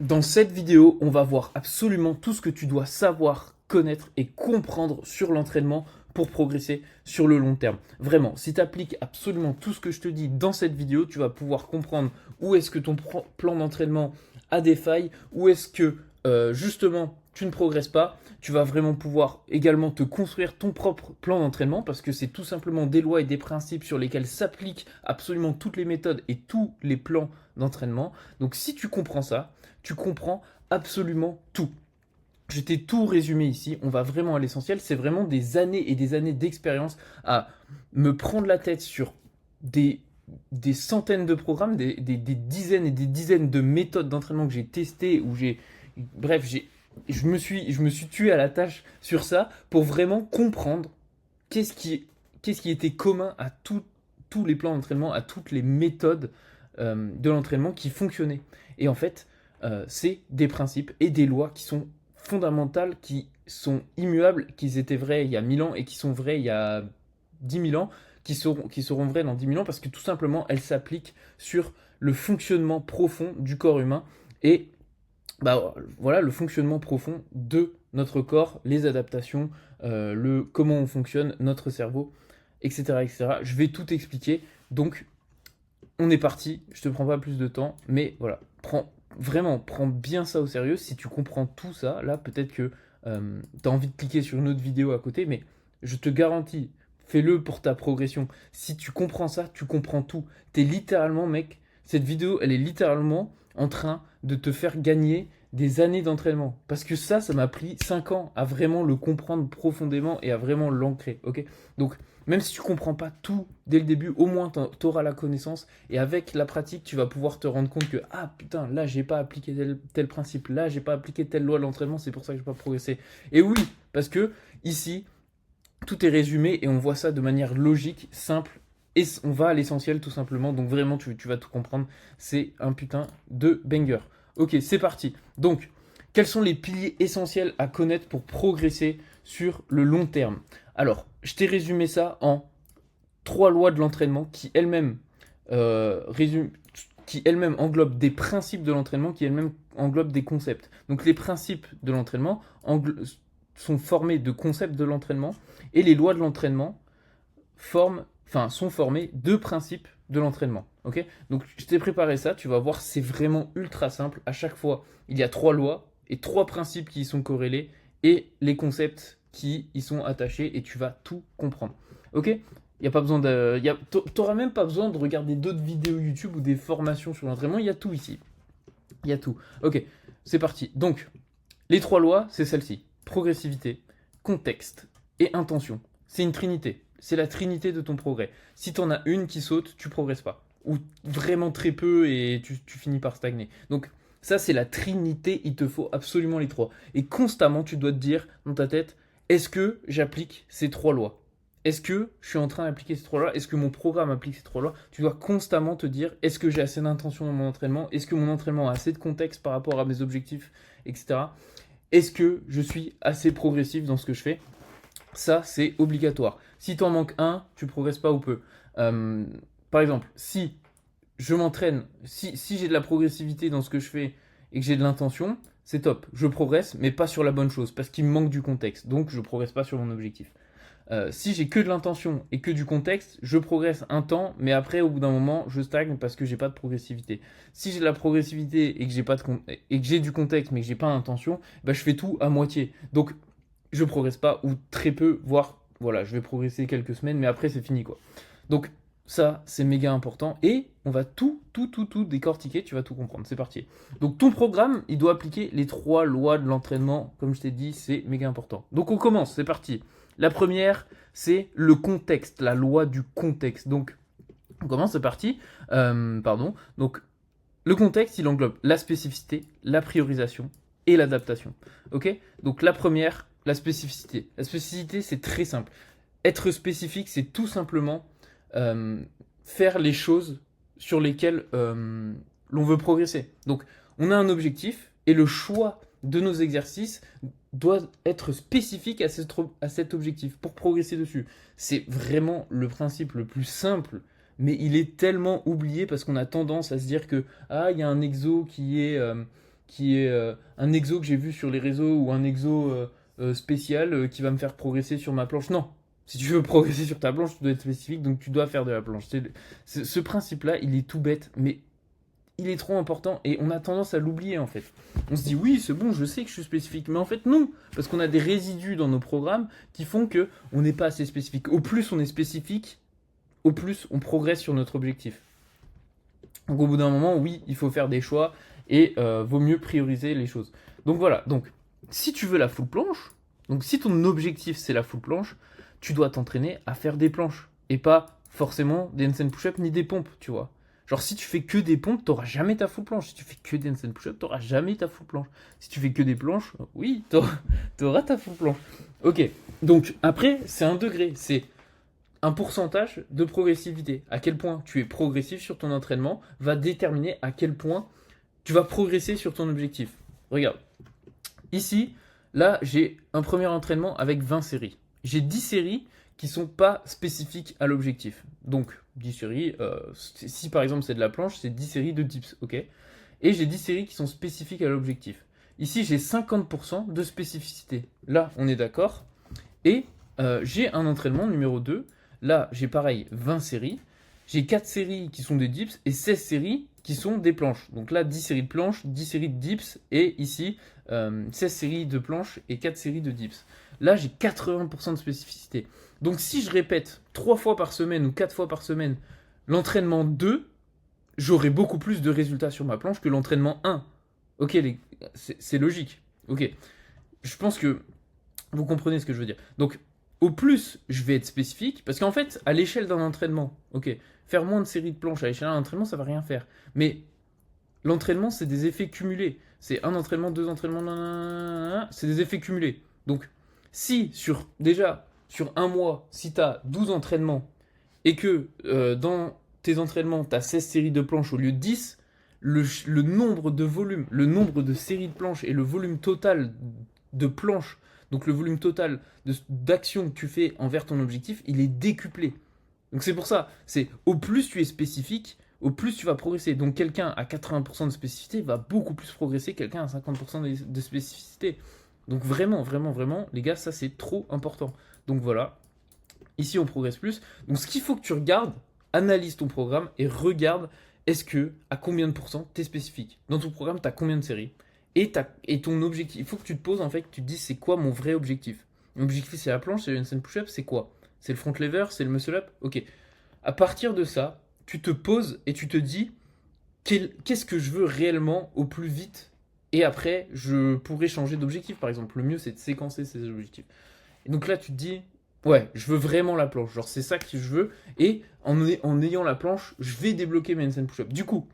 Dans cette vidéo, on va voir absolument tout ce que tu dois savoir, connaître et comprendre sur l'entraînement pour progresser sur le long terme. Vraiment, si tu appliques absolument tout ce que je te dis dans cette vidéo, tu vas pouvoir comprendre où est-ce que ton plan d'entraînement a des failles, où est-ce que justement tu ne progresses pas. Tu vas vraiment pouvoir également te construire ton propre plan d'entraînement parce que c'est tout simplement des lois et des principes sur lesquels s'appliquent absolument toutes les méthodes et tous les plans d'entraînement. Donc si tu comprends ça, tu comprends absolument tout. Je t'ai tout résumé ici, on va vraiment à l'essentiel, c'est vraiment des années et des années d'expérience à me prendre la tête sur des, des centaines de programmes, des dizaines et des dizaines de méthodes d'entraînement que j'ai testées, bref, je me suis tué à la tâche sur ça pour vraiment comprendre qu'est-ce qui, qu'est-ce qui était commun à tous les plans d'entraînement, à toutes les méthodes de l'entraînement qui fonctionnaient. Et en fait, c'est des principes et des lois qui sont fondamentales, qui sont immuables, qui étaient vrais il y a 1000 ans et qui sont vrais il y a 10 000 ans, qui seront vrais dans 10 000 ans parce que tout simplement, elles s'appliquent sur le fonctionnement profond du corps humain et bah, voilà le fonctionnement profond de notre corps, les adaptations, comment on fonctionne, notre cerveau, etc., etc. Je vais tout expliquer. Donc, on est parti. Je te prends pas plus de temps, mais voilà, prends bien ça au sérieux. Si tu comprends tout ça, là, peut-être que tu as envie de cliquer sur une autre vidéo à côté, mais je te garantis, fais-le pour ta progression. Si tu comprends ça, tu comprends tout. T'es littéralement, mec, cette vidéo, elle est littéralement en train de te faire gagner des années d'entraînement. Parce que ça m'a pris 5 ans à vraiment le comprendre profondément et à vraiment l'ancrer, ok? Donc, même si tu comprends pas tout dès le début, au moins tu auras la connaissance et avec la pratique, tu vas pouvoir te rendre compte que ah putain, là j'ai pas appliqué tel principe, là j'ai pas appliqué telle loi de l'entraînement, c'est pour ça que j'ai pas progressé. Et oui, parce que ici, tout est résumé et on voit ça de manière logique, simple et on va à l'essentiel tout simplement. Donc vraiment, tu vas tout comprendre. C'est un putain de banger. Ok, c'est parti. Donc, quels sont les piliers essentiels à connaître pour progresser sur le long terme? Alors, je t'ai résumé ça en trois lois de l'entraînement euh, résument, qui elles-mêmes englobent des principes de l'entraînement, qui elles-mêmes englobent des concepts. Donc les principes de l'entraînement sont formés de concepts de l'entraînement et les lois de l'entraînement sont formées de principes de l'entraînement. Ok. Donc je t'ai préparé ça, tu vas voir, c'est vraiment ultra simple. À chaque fois, il y a trois lois et trois principes qui y sont corrélés et les concepts qui y sont attachés et tu vas tout comprendre. Ok. Il y a pas besoin de, t'auras même pas besoin de regarder d'autres vidéos YouTube ou des formations sur l'entraînement. Il y a tout ici. Il y a tout. Ok, c'est parti. Donc, les trois lois, c'est celle-ci. Progressivité, contexte et intention. C'est une trinité. C'est la trinité de ton progrès. Si tu en as une qui saute, tu progresses pas. Ou vraiment très peu et tu finis par stagner. Donc, ça, c'est la trinité. Il te faut absolument les trois. Et constamment, tu dois te dire dans ta tête, est-ce que j'applique ces trois lois? Est-ce que je suis en train d'appliquer ces trois lois? Est-ce que mon programme applique ces trois lois? Tu dois constamment te dire, est-ce que j'ai assez d'intention dans mon entraînement? Est-ce que mon entraînement a assez de contexte par rapport à mes objectifs, etc. Est-ce que je suis assez progressif dans ce que je fais? Ça, c'est obligatoire. Si tu en manques un, tu progresses pas ou peu. Euh, Par exemple, si je m'entraîne, si j'ai de la progressivité dans ce que je fais et que j'ai de l'intention, c'est top. Je progresse, mais pas sur la bonne chose, parce qu'il me manque du contexte. Donc, je progresse pas sur mon objectif. Si j'ai que de l'intention et que du contexte, je progresse un temps, mais après, au bout d'un moment, je stagne parce que j'ai pas de progressivité. Si j'ai de la progressivité et que j'ai pas de et que j'ai du contexte, mais que j'ai pas d'intention, bah, je fais tout à moitié. Donc, je progresse pas ou très peu, voire voilà, je vais progresser quelques semaines, mais après, c'est fini quoi. Donc, ça, c'est méga important et on va tout décortiquer, tu vas tout comprendre. C'est parti. Donc, ton programme, il doit appliquer les trois lois de l'entraînement. Comme je t'ai dit, c'est méga important. Donc, on commence, c'est parti. La première, c'est le contexte, la loi du contexte. Donc, on commence, c'est parti. Pardon. Donc, le contexte, il englobe la spécificité, la priorisation et l'adaptation. Ok. Donc, la première, la spécificité. La spécificité, c'est très simple. Être spécifique, c'est tout simplement euh, faire les choses sur lesquelles l'on veut progresser. Donc, on a un objectif et le choix de nos exercices doit être spécifique à cet objectif pour progresser dessus. C'est vraiment le principe le plus simple, mais il est tellement oublié parce qu'on a tendance à se dire que ah il y a un exo qui est un exo que j'ai vu sur les réseaux ou un exo spécial qui va me faire progresser sur ma planche. Non. Si tu veux progresser sur ta planche, tu dois être spécifique, donc tu dois faire de la planche. Ce principe-là, il est tout bête, mais il est trop important et on a tendance à l'oublier en fait. On se dit oui, c'est bon, je sais que je suis spécifique, mais en fait non, parce qu'on a des résidus dans nos programmes qui font que on n'est pas assez spécifique. Au plus on est spécifique, au plus on progresse sur notre objectif. Donc au bout d'un moment, oui, il faut faire des choix et vaut mieux prioriser les choses. Donc voilà, donc si tu veux la full planche, donc si ton objectif c'est la full planche, tu dois t'entraîner à faire des planches et pas forcément des handstand push-up ni des pompes, tu vois. Genre, si tu fais que des pompes, t'auras jamais ta full planche. Si tu fais que des handstand push-up, t'auras jamais ta full planche. Si tu fais que des planches, oui, t'auras ta full planche. Ok, donc après, c'est un degré. C'est un pourcentage de progressivité. À quel point tu es progressif sur ton entraînement va déterminer à quel point tu vas progresser sur ton objectif. Regarde, ici, là, j'ai un premier entraînement avec 20 séries. J'ai 10 séries qui ne sont pas spécifiques à l'objectif. Donc, 10 séries, si par exemple c'est de la planche, c'est 10 séries de dips, ok. Et j'ai 10 séries qui sont spécifiques à l'objectif. Ici, j'ai 50% de spécificité. Là, on est d'accord. Et j'ai un entraînement numéro 2. Là, j'ai pareil 20 séries. J'ai 4 séries qui sont des dips et 16 séries qui sont des planches. Donc là, 10 séries de planches, 10 séries de dips et ici, 16 séries de planches et 4 séries de dips. Là, j'ai 80% de spécificité. Donc si je répète 3 fois par semaine ou 4 fois par semaine l'entraînement 2, j'aurai beaucoup plus de résultats sur ma planche que l'entraînement 1. Ok, c'est logique. Ok, je pense que vous comprenez ce que je veux dire. Donc, au plus je vais être spécifique, parce qu'en fait, à l'échelle d'un entraînement, ok, faire moins de séries de planches à l'échelle d'un entraînement, ça va rien faire. Mais l'entraînement, c'est des effets cumulés. C'est un entraînement, deux entraînements, c'est des effets cumulés. Donc, si déjà sur un mois, si tu as 12 entraînements et que dans tes entraînements, tu as 16 séries de planches au lieu de 10, le nombre de volumes, le nombre de séries de planches et le volume total de planches, donc le volume total d'action que tu fais envers ton objectif, il est décuplé. Donc c'est pour ça, c'est au plus tu es spécifique, au plus tu vas progresser. Donc quelqu'un à 80% de spécificité va beaucoup plus progresser que quelqu'un à 50% de spécificité. Donc vraiment, vraiment, vraiment, les gars, ça c'est trop important. Donc voilà, ici on progresse plus. Donc ce qu'il faut que tu regardes, analyse ton programme et regarde à combien de pourcents tu es spécifique. Dans ton programme, tu as combien de séries et ton objectif. Il faut que tu te poses, en fait, que tu te dises c'est quoi mon vrai objectif. Mon objectif c'est la planche, c'est le handstand push-up, c'est quoi? C'est le front lever, c'est le muscle up? Ok. À partir de ça, tu te poses et tu te dis qu'est-ce que je veux réellement au plus vite et après je pourrais changer d'objectif par exemple. Le mieux c'est de séquencer ces objectifs. Et donc là tu te dis ouais, je veux vraiment la planche, genre c'est ça que je veux et en ayant la planche, je vais débloquer mes handstand push-up. Du coup,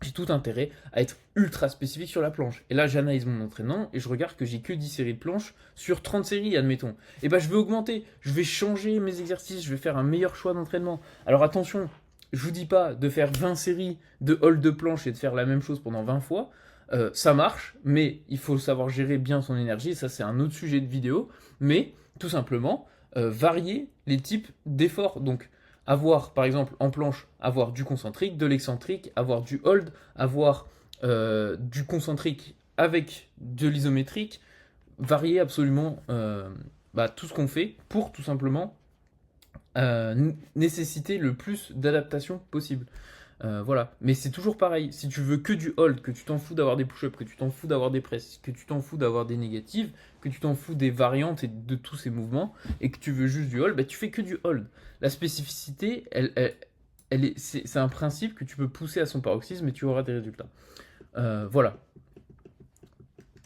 j'ai tout intérêt à être ultra spécifique sur la planche. Et là, j'analyse mon entraînement et je regarde que j'ai que 10 séries de planches sur 30 séries, admettons. Et bah, je vais augmenter, je vais changer mes exercices, je vais faire un meilleur choix d'entraînement. Alors attention, je vous dis pas de faire 20 séries de hold de planche et de faire la même chose pendant 20 fois. Ça marche, mais il faut savoir gérer bien son énergie. Ça, c'est un autre sujet de vidéo. Mais tout simplement, varier les types d'efforts. Donc, avoir, par exemple, en planche, avoir du concentrique, de l'excentrique, avoir du hold, avoir du concentrique avec de l'isométrique, varier absolument tout ce qu'on fait pour tout simplement nécessiter le plus d'adaptation possible. Voilà, mais c'est toujours pareil. Si tu veux que du hold, que tu t'en fous d'avoir des push-ups, que tu t'en fous d'avoir des presses, que tu t'en fous d'avoir des négatives, que tu t'en fous des variantes et de tous ces mouvements, et que tu veux juste du hold, bah, tu fais que du hold. La spécificité, c'est un principe que tu peux pousser à son paroxysme et tu auras des résultats. Voilà.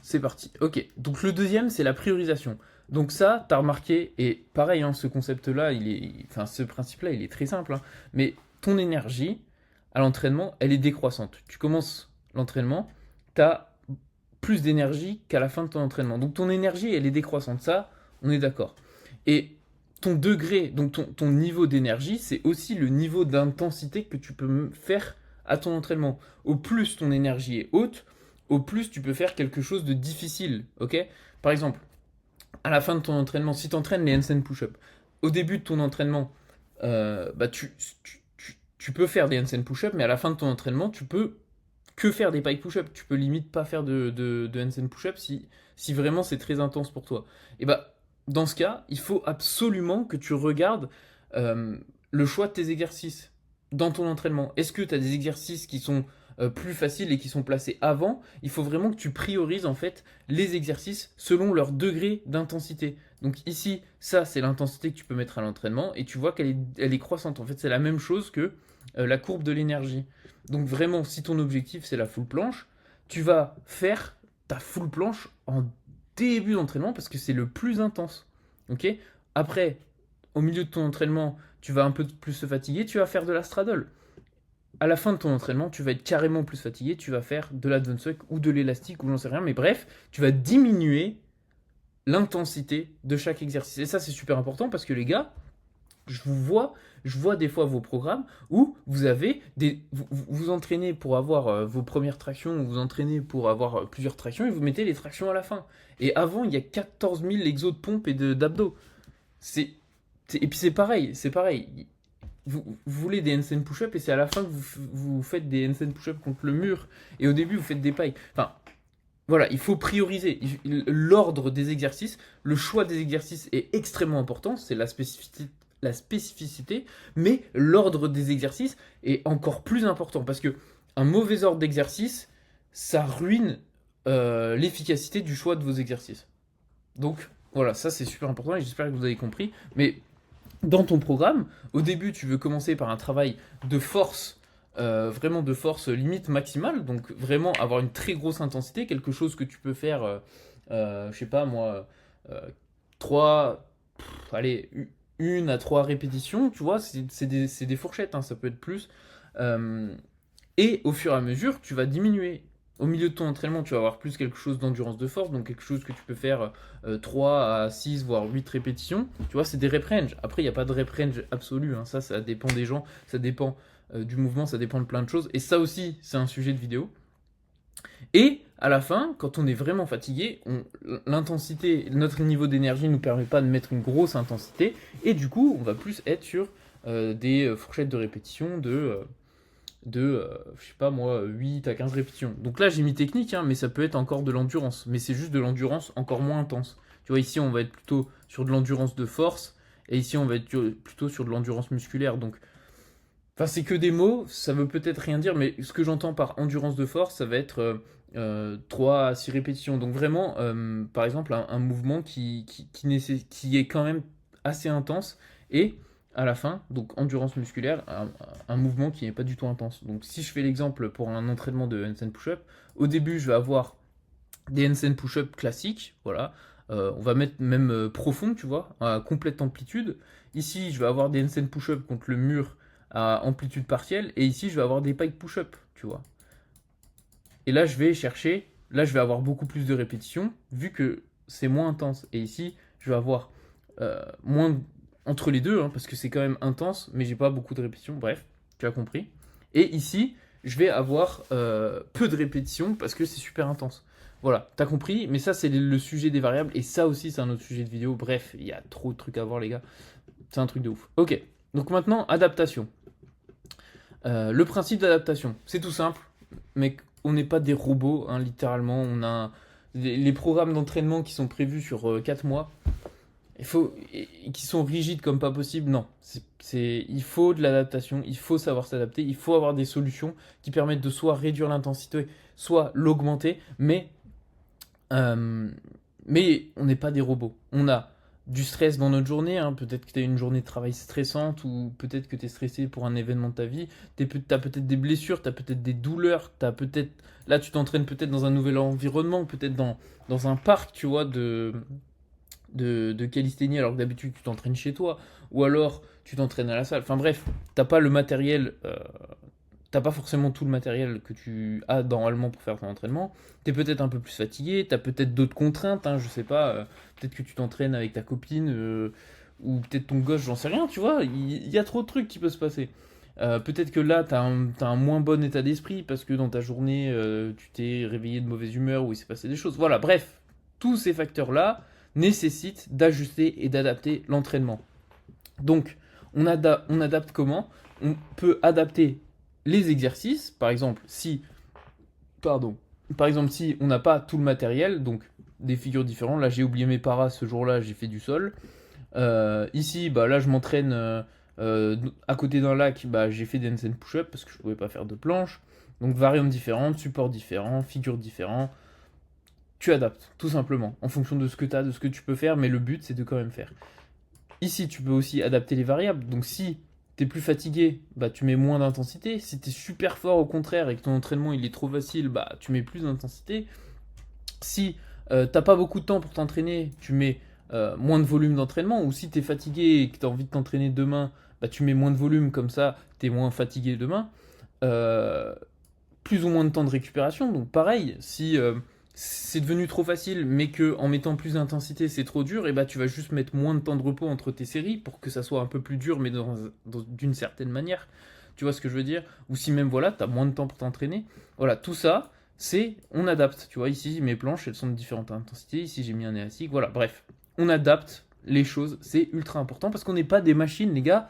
C'est parti. Ok, donc le deuxième, c'est la priorisation. Donc ça, tu as remarqué, et pareil, hein, ce concept-là, ce principe-là, il est très simple, hein, mais ton énergie à l'entraînement, elle est décroissante. Tu commences l'entraînement, tu as plus d'énergie qu'à la fin de ton entraînement. Donc ton énergie, elle est décroissante. Ça, on est d'accord. Et ton degré, donc ton niveau d'énergie, c'est aussi le niveau d'intensité que tu peux faire à ton entraînement. Au plus ton énergie est haute, au plus tu peux faire quelque chose de difficile. Ok ? Par exemple, à la fin de ton entraînement, si tu entraînes les handstand push-up, au début de ton entraînement, tu peux faire des handstand push-up, mais à la fin de ton entraînement, tu peux que faire des pike push-up. Tu peux limite pas faire de handstand push-up si vraiment c'est très intense pour toi. Et bah, dans ce cas, il faut absolument que tu regardes le choix de tes exercices dans ton entraînement. Est-ce que tu as des exercices qui sont plus faciles et qui sont placés avant? Il faut vraiment que tu priorises en fait les exercices selon leur degré d'intensité. Donc ici, ça c'est l'intensité que tu peux mettre à l'entraînement et tu vois elle est croissante. En fait, c'est la même chose que la courbe de l'énergie. Donc vraiment, si ton objectif c'est la full planche, tu vas faire ta full planche en début d'entraînement parce que c'est le plus intense. Ok? Après, au milieu de ton entraînement, tu vas un peu plus te fatiguer, tu vas faire de la straddle. À la fin de ton entraînement, tu vas être carrément plus fatigué, tu vas faire de l'advance suck ou de l'élastique ou j'en sais rien, mais bref, tu vas diminuer l'intensité de chaque exercice. Et ça, c'est super important parce que les gars, je vois des fois vos programmes où vous avez vous entraînez pour avoir vos premières tractions, ou vous entraînez pour avoir plusieurs tractions et vous mettez les tractions à la fin. Et avant, il y a 14 000 exos de pompe et d'abdos. Et puis c'est pareil. Vous voulez des handstand push-up et c'est à la fin que vous faites des handstand push-up contre le mur. Et au début, vous faites des pailles. Enfin, voilà, il faut prioriser l'ordre des exercices. Le choix des exercices est extrêmement important. C'est la spécificité, mais l'ordre des exercices est encore plus important parce que un mauvais ordre d'exercice, ça ruine l'efficacité du choix de vos exercices. Donc voilà, ça c'est super important et j'espère que vous avez compris. Mais dans ton programme, au début, tu veux commencer par un travail de force, vraiment de force limite maximale, donc vraiment avoir une très grosse intensité, quelque chose que tu peux faire, je sais pas moi, 3, allez, 1 à 3 répétitions, tu vois, c'est des fourchettes, hein, ça peut être plus. Et au fur et à mesure, tu vas diminuer. Au milieu de ton entraînement, tu vas avoir plus quelque chose d'endurance de force, donc quelque chose que tu peux faire 3 à 6, voire 8 répétitions. Tu vois, c'est des rep range. Après, il n'y a pas de rep range absolu, hein. Ça dépend des gens, ça dépend du mouvement, ça dépend de plein de choses. Et ça aussi, c'est un sujet de vidéo. Et à la fin, quand on est vraiment fatigué, l'intensité, notre niveau d'énergie ne nous permet pas de mettre une grosse intensité. Et du coup, on va plus être sur des fourchettes de répétition je sais pas moi, 8 à 15 répétitions. Donc là, j'ai mis technique, hein, mais ça peut être encore de l'endurance. Mais c'est juste de l'endurance encore moins intense. Tu vois, ici, on va être plutôt sur de l'endurance de force, et ici, on va être plutôt sur de l'endurance musculaire. Donc, enfin, c'est que des mots, ça veut peut-être rien dire, mais ce que j'entends par endurance de force, ça va être 3 à 6 répétitions. Donc vraiment, par exemple, un mouvement qui est quand même assez intense, et à la fin, donc endurance musculaire, un mouvement qui n'est pas du tout intense. Donc si je fais l'exemple pour un entraînement de handstand push-up, au début je vais avoir des handstand push-up classiques, voilà, on va mettre même profond, tu vois, à complète amplitude. Ici je vais avoir des handstand push-up contre le mur à amplitude partielle, et ici je vais avoir des pike push-up, tu vois. Et là je vais avoir beaucoup plus de répétitions, vu que c'est moins intense. Et ici je vais avoir moins entre les deux, hein, parce que c'est quand même intense, mais j'ai pas beaucoup de répétitions, bref, tu as compris. Et ici, je vais avoir peu de répétitions, parce que c'est super intense. Voilà, t'as compris, mais ça c'est le sujet des variables, et ça aussi c'est un autre sujet de vidéo, bref, il y a trop de trucs à voir les gars, c'est un truc de ouf. Ok, donc maintenant, adaptation. Le principe d'adaptation, c'est tout simple, mais on n'est pas des robots, hein, littéralement, on a les programmes d'entraînement qui sont prévus sur 4 mois, qui sont rigides comme pas possible, non. Il faut de l'adaptation, il faut savoir s'adapter, il faut avoir des solutions qui permettent de soit réduire l'intensité, soit l'augmenter, mais on n'est pas des robots. On a du stress dans notre journée, hein. Peut-être que tu as une journée de travail stressante, ou peut-être que tu es stressé pour un événement de ta vie, tu as peut-être des blessures, tu as peut-être des douleurs, là tu t'entraînes peut-être dans un nouvel environnement, peut-être dans un parc, tu vois, de calisthénie, alors que d'habitude tu t'entraînes chez toi, ou alors tu t'entraînes à la salle. Enfin bref, t'as pas le matériel, t'as pas forcément tout le matériel que tu as normalement pour faire ton entraînement. T'es peut-être un peu plus fatigué, t'as peut-être d'autres contraintes, hein, je sais pas, peut-être que tu t'entraînes avec ta copine, ou peut-être ton gosse, j'en sais rien, tu vois, il y a trop de trucs qui peuvent se passer. Peut-être que là, t'as un moins bon état d'esprit parce que dans ta journée, tu t'es réveillé de mauvaise humeur ou il s'est passé des choses. Voilà, bref, tous ces facteurs-là nécessite d'ajuster et d'adapter l'entraînement. Donc, on adapte comment? On peut adapter les exercices, par exemple, si Pardon. Par exemple, si on n'a pas tout le matériel, donc des figures différentes, là j'ai oublié mes paras ce jour-là, j'ai fait du sol. Ici, bah, là je m'entraîne à côté d'un lac, bah, j'ai fait des handstand push-up parce que je pouvais pas faire de planche. Donc variantes différentes, supports différents, figures différents. Tu adaptes, tout simplement, en fonction de ce que tu as, de ce que tu peux faire, mais le but c'est de quand même faire. Ici, tu peux aussi adapter les variables. Donc si tu es plus fatigué, bah, tu mets moins d'intensité. Si tu es super fort au contraire et que ton entraînement il est trop facile, bah, tu mets plus d'intensité. Si t'as pas beaucoup de temps pour t'entraîner, tu mets moins de volume d'entraînement. Ou si tu es fatigué et que tu as envie de t'entraîner demain, bah, tu mets moins de volume, comme ça tu es moins fatigué demain. Euh, Plus ou moins de temps de récupération. Donc pareil, si c'est devenu trop facile, mais que en mettant plus d'intensité c'est trop dur, et bah tu vas juste mettre moins de temps de repos entre tes séries pour que ça soit un peu plus dur, mais d'une certaine manière. Tu vois ce que je veux dire? Ou si même voilà, tu as moins de temps pour t'entraîner. Voilà, tout ça, c'est on adapte. Tu vois, ici mes planches elles sont de différentes intensités. Ici j'ai mis un élastique. Voilà, bref, on adapte les choses. C'est ultra important parce qu'on n'est pas des machines, les gars.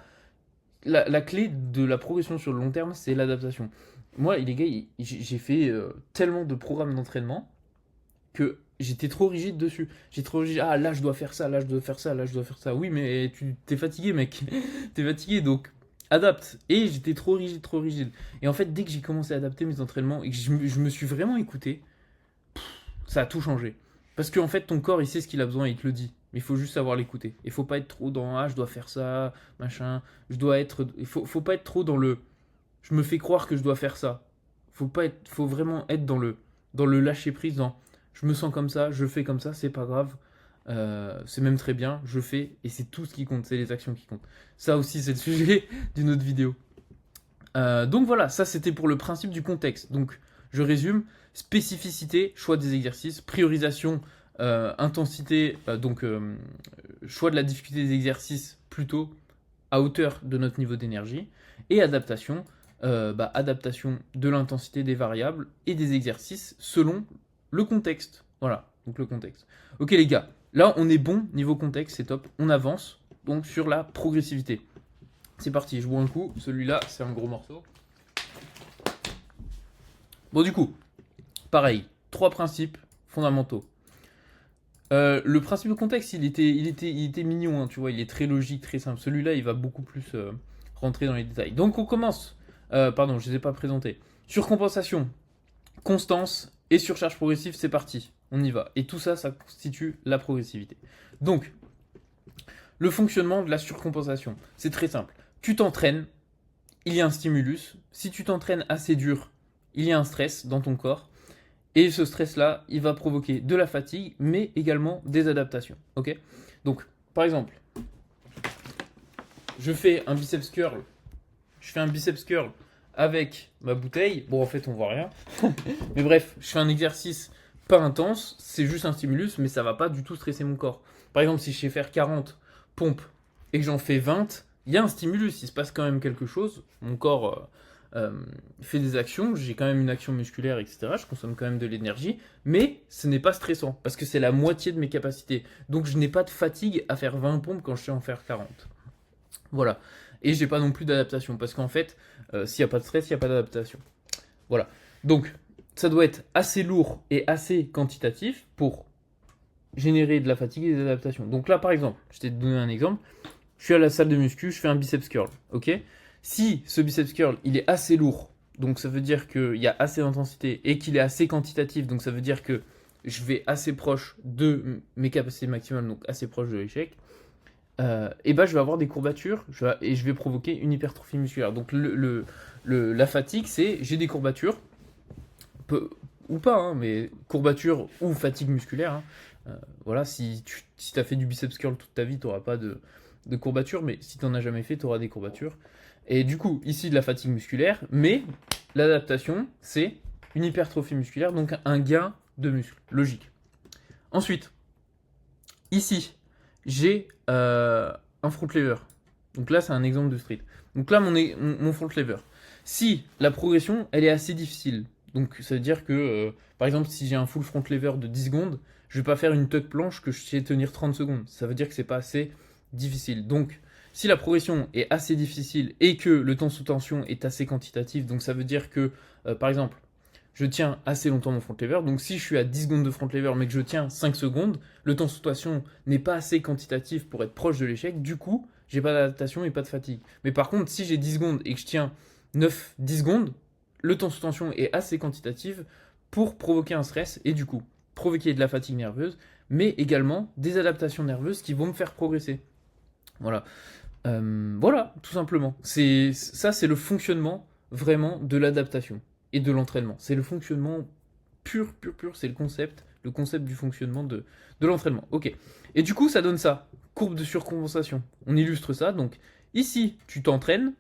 La clé de la progression sur le long terme, c'est l'adaptation. Moi, les gars, j'ai fait tellement de programmes d'entraînement que j'étais trop rigide dessus. J'ai trop rigide. Ah, là, je dois faire ça, là, je dois faire ça, là, je dois faire ça. Oui, mais tu t'es fatigué, mec. T'es fatigué, donc adapte. Et j'étais trop rigide, trop rigide. Et en fait, dès que j'ai commencé à adapter mes entraînements et que je me suis vraiment écouté, ça a tout changé. Parce qu'en fait, ton corps, il sait ce qu'il a besoin et il te le dit. Mais il faut juste savoir l'écouter. Il faut pas être trop dans ah, je dois faire ça, machin. Je dois être. Faut pas être trop dans le je me fais croire que je dois faire ça. Faut vraiment être dans le lâcher prise, dans je me sens comme ça, je fais comme ça, c'est pas grave. C'est même très bien, je fais et c'est tout ce qui compte, c'est les actions qui comptent. Ça aussi, c'est le sujet d'une autre vidéo. Donc voilà, ça c'était pour le principe du contexte. Donc je résume spécificité, choix des exercices, priorisation, intensité, choix de la difficulté des exercices plutôt à hauteur de notre niveau d'énergie, et adaptation, adaptation de l'intensité des variables et des exercices selon le contexte. Voilà, donc le contexte. Ok les gars, là on est bon niveau contexte, c'est top. On avance donc sur la progressivité. C'est parti, je bois un coup. Celui-là, c'est un gros morceau. Bon, du coup, pareil, 3 principes fondamentaux. Le principe de contexte, il était mignon, hein, tu vois, il est très logique, très simple. Celui-là, il va beaucoup plus rentrer dans les détails. Donc, on commence. Pardon, je ne les ai pas présentés. Surcompensation, constance et surcharge progressive, c'est parti. On y va. Et tout ça, ça constitue la progressivité. Donc, le fonctionnement de la surcompensation, c'est très simple. Tu t'entraînes, il y a un stimulus. Si tu t'entraînes assez dur, il y a un stress dans ton corps. Et ce stress-là, il va provoquer de la fatigue, mais également des adaptations. Ok? Donc, par exemple, je fais un biceps curl. Je fais un biceps curl avec ma bouteille. Bon, en fait, on voit rien. Mais bref, je fais un exercice pas intense. C'est juste un stimulus, mais ça va pas du tout stresser mon corps. Par exemple, si je sais faire 40 pompes et que j'en fais 20, il y a un stimulus. Il se passe quand même quelque chose. Mon corps fait des actions, j'ai quand même une action musculaire, etc. Je consomme quand même de l'énergie, mais ce n'est pas stressant, parce que c'est la moitié de mes capacités. Donc je n'ai pas de fatigue à faire 20 pompes quand je sais en faire 40. Voilà. Et j'ai pas non plus d'adaptation, parce qu'en fait, s'il n'y a pas de stress, il n'y a pas d'adaptation. Voilà. Donc, ça doit être assez lourd et assez quantitatif pour générer de la fatigue et des adaptations. Donc là, par exemple, je t'ai donné un exemple, je suis à la salle de muscu, je fais un biceps curl, ok? Si ce biceps curl, il est assez lourd, donc ça veut dire qu'il y a assez d'intensité, et qu'il est assez quantitatif, donc ça veut dire que je vais assez proche de mes capacités maximales, donc assez proche de l'échec, et ben je vais avoir des courbatures, et je vais provoquer une hypertrophie musculaire. Donc la fatigue, c'est j'ai des courbatures, ou pas, hein, mais courbatures ou fatigue musculaire, hein. Voilà, si tu as fait du biceps curl toute ta vie, tu n'auras pas de courbatures, mais si tu n'en as jamais fait, tu auras des courbatures. Et du coup, ici de la fatigue musculaire, mais l'adaptation, c'est une hypertrophie musculaire, donc un gain de muscle, logique. Ensuite, ici, j'ai un front lever. Donc là, c'est un exemple de street. Donc là, mon front lever. Si la progression, elle est assez difficile, donc ça veut dire que, par exemple, si j'ai un full front lever de 10 secondes, je vais pas faire une tuck planche que je sais tenir 30 secondes. Ça veut dire que c'est pas assez difficile. Donc, si la progression est assez difficile et que le temps sous tension est assez quantitatif, donc ça veut dire que, par exemple, je tiens assez longtemps mon front lever. Donc si je suis à 10 secondes de front lever mais que je tiens 5 secondes, le temps de rotation n'est pas assez quantitatif pour être proche de l'échec. Du coup, j'ai pas d'adaptation et pas de fatigue. Mais par contre, si j'ai 10 secondes et que je tiens 9-10 secondes, le temps sous tension est assez quantitatif pour provoquer un stress et du coup provoquer de la fatigue nerveuse, mais également des adaptations nerveuses qui vont me faire progresser. Voilà. Voilà, tout simplement. Ça, c'est le fonctionnement vraiment de l'adaptation et de l'entraînement. C'est le fonctionnement pur, pur, pur. C'est le concept du fonctionnement de l'entraînement. Ok. Et du coup, ça donne ça. Courbe de surcompensation. On illustre ça. Donc, ici, tu t'entraînes.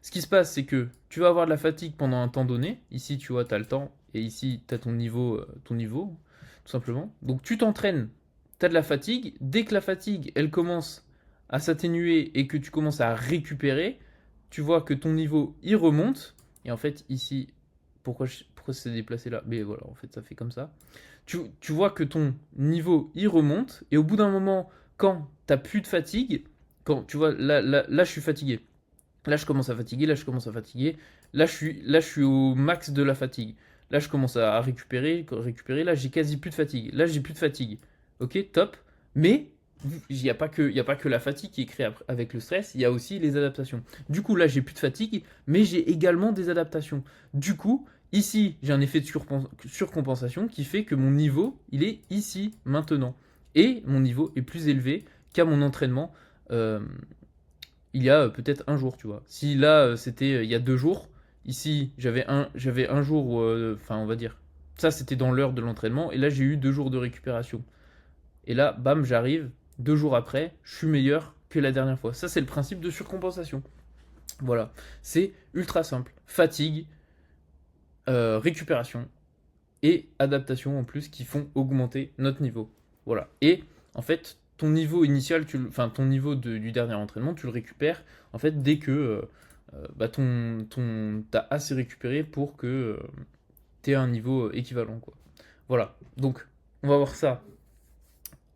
Ce qui se passe, c'est que tu vas avoir de la fatigue pendant un temps donné. Ici, tu vois, tu as le temps. Et ici, tu as ton niveau, tout simplement. Donc, tu t'entraînes. Tu as de la fatigue. Dès que la fatigue, elle commence à s'atténuer et que tu commences à récupérer, tu vois que ton niveau, il remonte. Et en fait, ici, pourquoi c'est déplacé là? Mais voilà, en fait, ça fait comme ça. Tu vois que ton niveau, il remonte. Et au bout d'un moment, quand tu n'as plus de fatigue, quand tu vois, là, je suis fatigué. Là, je commence à fatiguer, là, je commence à fatiguer. Là, je suis au max de la fatigue. Là, je commence à récupérer. Là, j'ai quasi plus de fatigue. Là, j'ai plus de fatigue. Ok, top. Mais il n'y a pas que la fatigue qui est créée avec le stress, il y a aussi les adaptations. Du coup, là, j'ai plus de fatigue, mais j'ai également des adaptations. Du coup, ici, j'ai un effet de surcompensation qui fait que mon niveau, il est ici, maintenant. Et mon niveau est plus élevé qu'à mon entraînement il y a peut-être un jour, tu vois. Si là, c'était il y a 2 jours, ici, j'avais un jour, enfin, on va dire, ça, c'était dans l'heure de l'entraînement, et là, j'ai eu 2 jours de récupération. Et là, bam, j'arrive, 2 jours après, je suis meilleur que la dernière fois. Ça, c'est le principe de surcompensation. Voilà, c'est ultra simple. Fatigue, récupération et adaptation en plus qui font augmenter notre niveau. Voilà. Et en fait, ton niveau initial, enfin ton niveau du dernier entraînement, tu le récupères en fait dès que bah, t'as assez récupéré pour que tu aies un niveau équivalent. Quoi. Voilà. Donc, on va voir ça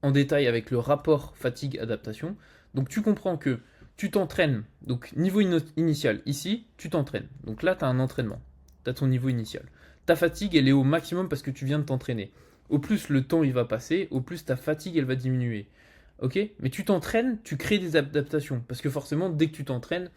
en détail avec le rapport fatigue-adaptation. Donc, tu comprends que tu t'entraînes. Donc, niveau initial, ici, tu t'entraînes. Donc là, tu as un entraînement. Tu as ton niveau initial. Ta fatigue, elle est au maximum parce que tu viens de t'entraîner. Au plus le temps il va passer, au plus ta fatigue, elle va diminuer. Ok? Mais tu t'entraînes, tu crées des adaptations. Parce que forcément, dès que tu t'entraînes,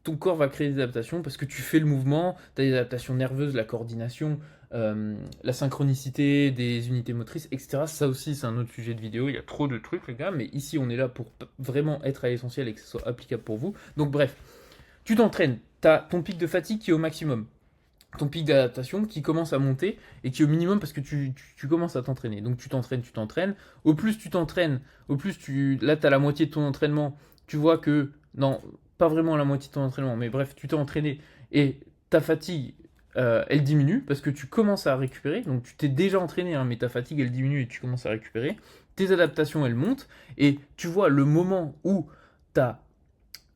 ton corps va créer des adaptations parce que tu fais le mouvement, tu as des adaptations nerveuses, la coordination, la synchronicité des unités motrices, etc. Ça aussi, c'est un autre sujet de vidéo. Il y a trop de trucs, les gars, mais ici, on est là pour vraiment être à l'essentiel et que ce soit applicable pour vous. Donc, bref, tu t'entraînes, tu as ton pic de fatigue qui est au maximum, ton pic d'adaptation qui commence à monter et qui est au minimum parce que tu commences à t'entraîner. Donc, tu t'entraînes. Au plus tu t'entraînes, au plus là, tu as la moitié de ton entraînement. Tu vois que, non, pas vraiment à la moitié de ton entraînement, mais bref, tu t'es entraîné et ta fatigue, elle diminue parce que tu commences à récupérer. Donc tu t'es déjà entraîné, hein, mais ta fatigue, elle diminue et tu commences à récupérer. Tes adaptations, elles montent et tu vois le moment où t'as,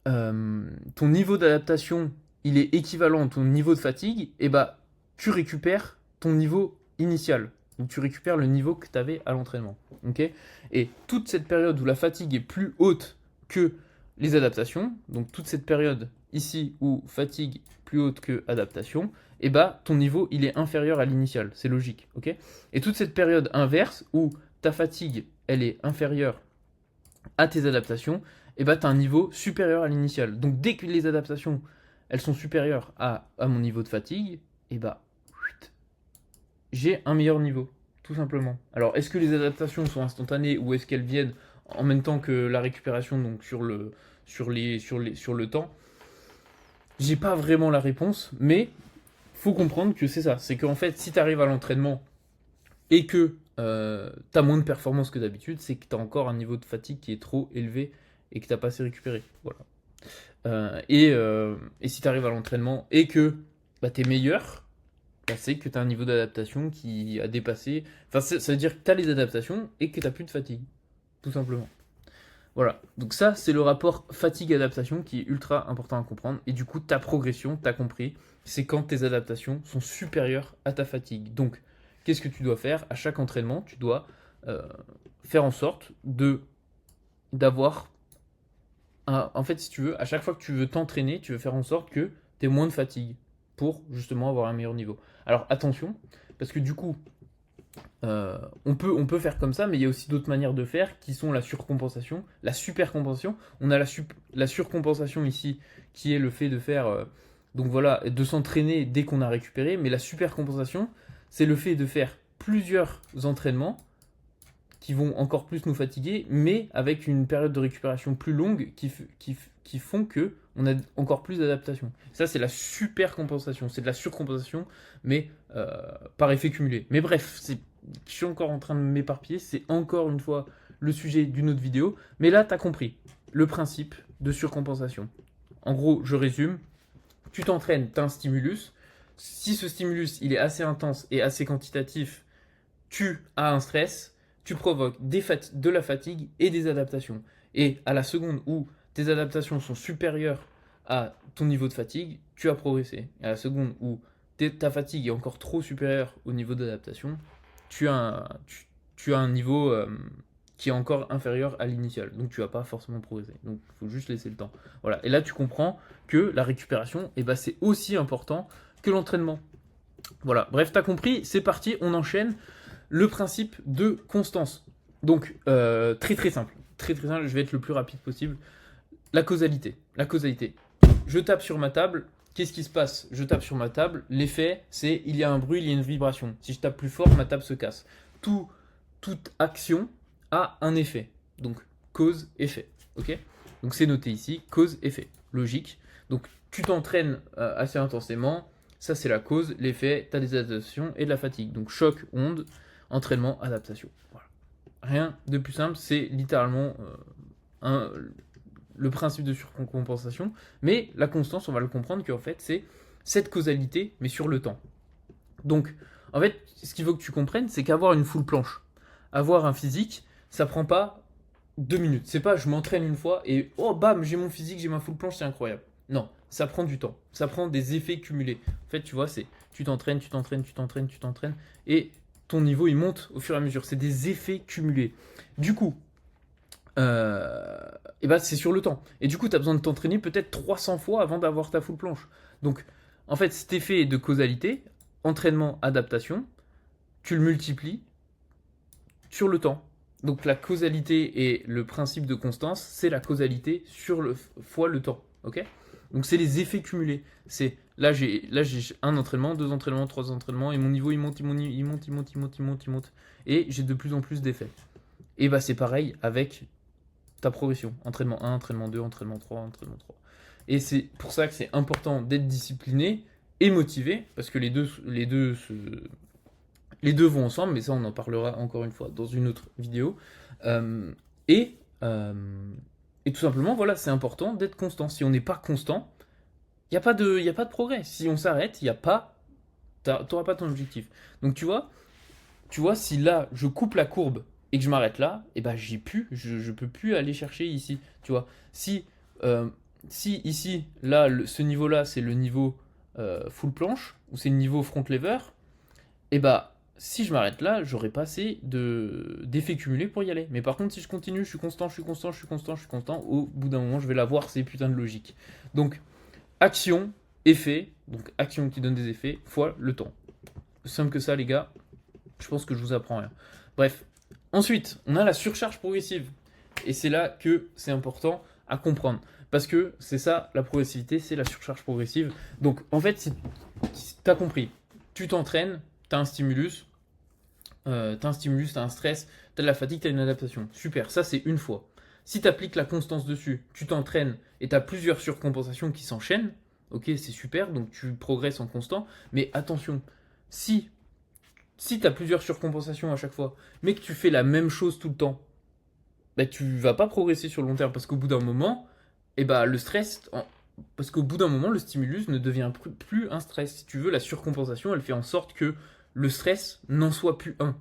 ton niveau d'adaptation, il est équivalent à ton niveau de fatigue, et bah tu récupères ton niveau initial. Donc tu récupères le niveau que tu avais à l'entraînement. Okay, et toute cette période où la fatigue est plus haute que les adaptations, donc toute cette période ici où fatigue plus haute que adaptation, et bah ton niveau il est inférieur à l'initial, c'est logique, ok? Et toute cette période inverse où ta fatigue elle est inférieure à tes adaptations, et bah tu as un niveau supérieur à l'initial. Donc dès que les adaptations elles sont supérieures à mon niveau de fatigue, et bah j'ai un meilleur niveau, tout simplement. Alors est-ce que les adaptations sont instantanées ou est-ce qu'elles viennent en même temps que la récupération, donc sur le temps? J'ai pas vraiment la réponse, mais faut comprendre que c'est ça. C'est qu'en fait, si tu arrives à l'entraînement et que tu as moins de performance que d'habitude, c'est que tu as encore un niveau de fatigue qui est trop élevé et que tu n'as pas assez récupéré. Voilà. Et si tu arrives à l'entraînement et que bah, tu es meilleur, bah, c'est que tu as un niveau d'adaptation qui a dépassé. Enfin, ça veut dire que tu as les adaptations et que tu n'as plus de fatigue. Tout simplement. Voilà, donc ça c'est le rapport fatigue-adaptation qui est ultra important à comprendre. Et du coup, ta progression, t'as compris, c'est quand tes adaptations sont supérieures à ta fatigue. Donc, qu'est-ce que tu dois faire? À chaque entraînement, tu dois euh, faire en sorte d'avoir... En fait, si tu veux, à chaque fois que tu veux t'entraîner, tu veux faire en sorte que tu aies moins de fatigue pour justement avoir un meilleur niveau. Alors attention, parce que du coup, on peut faire comme ça, mais il y a aussi d'autres manières de faire qui sont la surcompensation, la supercompensation. On a la surcompensation ici, qui est le fait de faire, donc voilà, de s'entraîner dès qu'on a récupéré, mais la supercompensation, c'est le fait de faire plusieurs entraînements qui vont encore plus nous fatiguer, mais avec une période de récupération plus longue qui font que on a encore plus d'adaptation. Ça, c'est la super compensation, c'est de la surcompensation, mais par effet cumulé. Mais bref, je suis encore en train de m'éparpiller, c'est encore une fois le sujet d'une autre vidéo, mais là, tu as compris le principe de surcompensation. En gros, je résume, tu t'entraînes, tu as un stimulus. Si ce stimulus il est assez intense et assez quantitatif, tu as un stress, tu provoques de la fatigue et des adaptations. Et à la seconde où tes adaptations sont supérieures à ton niveau de fatigue, tu as progressé. Et à la seconde où ta fatigue est encore trop supérieure au niveau d'adaptation, tu as un niveau qui est encore inférieur à l'initial. Donc tu vas pas forcément progresser. Donc il faut juste laisser le temps. Voilà. Et là tu comprends que la récupération, c'est aussi important que l'entraînement. Voilà. Bref, tu as compris, c'est parti, on enchaîne. Le principe de constance. Donc, très très simple. Très très simple, je vais être le plus rapide possible. La causalité. La causalité. Je tape sur ma table. Qu'est-ce qui se passe? Je tape sur ma table. L'effet, c'est il y a un bruit, il y a une vibration. Si je tape plus fort, ma table se casse. Toute action a un effet. Donc, cause-effet. Ok? Donc, c'est noté ici. Cause-effet. Logique. Donc, tu t'entraînes assez intensément. Ça, c'est la cause. L'effet, tu as des adaptations et de la fatigue. Donc, choc, onde. Entraînement, adaptation. Voilà. Rien de plus simple, c'est littéralement le principe de surcompensation. Mais la constance, on va le comprendre qu'en fait, c'est cette causalité, mais sur le temps. Donc, en fait, ce qu'il faut que tu comprennes, c'est qu'avoir une full planche, avoir un physique, ça prend pas 2 minutes. C'est pas je m'entraîne une fois et oh bam, j'ai mon physique, j'ai ma full planche, c'est incroyable. Non, ça prend du temps. Ça prend des effets cumulés. En fait, tu vois, c'est tu t'entraînes et ton niveau il monte au fur et à mesure. C'est des effets cumulés. Du coup, c'est sur le temps. Et du coup, tu as besoin de t'entraîner peut-être 300 fois avant d'avoir ta full planche. Donc, en fait, cet effet de causalité, entraînement, adaptation, tu le multiplies sur le temps. Donc, la causalité et le principe de constance, c'est la causalité fois le temps. Ok? Donc, c'est les effets cumulés. C'est Là, j'ai un entraînement, 2 entraînements, 3 entraînements, et mon niveau, il monte. Et j'ai de plus en plus d'effets. Et c'est pareil avec ta progression. Entraînement 1, entraînement 2, entraînement 3, entraînement 3. Et c'est pour ça que c'est important d'être discipliné et motivé, parce que les deux vont ensemble, mais ça, on en parlera encore une fois dans une autre vidéo. Et tout simplement, voilà, c'est important d'être constant. Si on n'est pas constant, il n'y a pas de progrès. Si on s'arrête, tu n'auras pas ton objectif. Donc tu vois, si là, je coupe la courbe et que je m'arrête là, je peux plus aller chercher ici. Tu vois, si ici, là, ce niveau-là, c'est le niveau full planche, ou c'est le niveau front lever, si je m'arrête là, j'aurai pas assez d'effets cumulés pour y aller. Mais par contre, si je continue, je suis constant, au bout d'un moment, je vais l'avoir, ces putains de logique. Donc, action, effet, donc action qui donne des effets, fois le temps. Simple que ça, les gars. Je pense que je vous apprends rien. Bref. Ensuite, on a la surcharge progressive. Et c'est là que c'est important à comprendre. Parce que c'est ça, la progressivité, c'est la surcharge progressive. Donc, en fait, si tu as compris, tu t'entraînes, tu as un stimulus, tu as un stress, tu as de la fatigue, tu as une adaptation. Super, ça c'est une fois. Si tu appliques la constance dessus, tu t'entraînes et tu as plusieurs surcompensations qui s'enchaînent, ok, c'est super, donc tu progresses en constant. Mais attention, si tu as plusieurs surcompensations à chaque fois, mais que tu fais la même chose tout le temps, tu vas pas progresser sur le long terme parce qu'au bout d'un moment, le stress, parce qu'au bout d'un moment, le stimulus ne devient plus un stress. Si tu veux, la surcompensation, elle fait en sorte que le stress n'en soit plus un.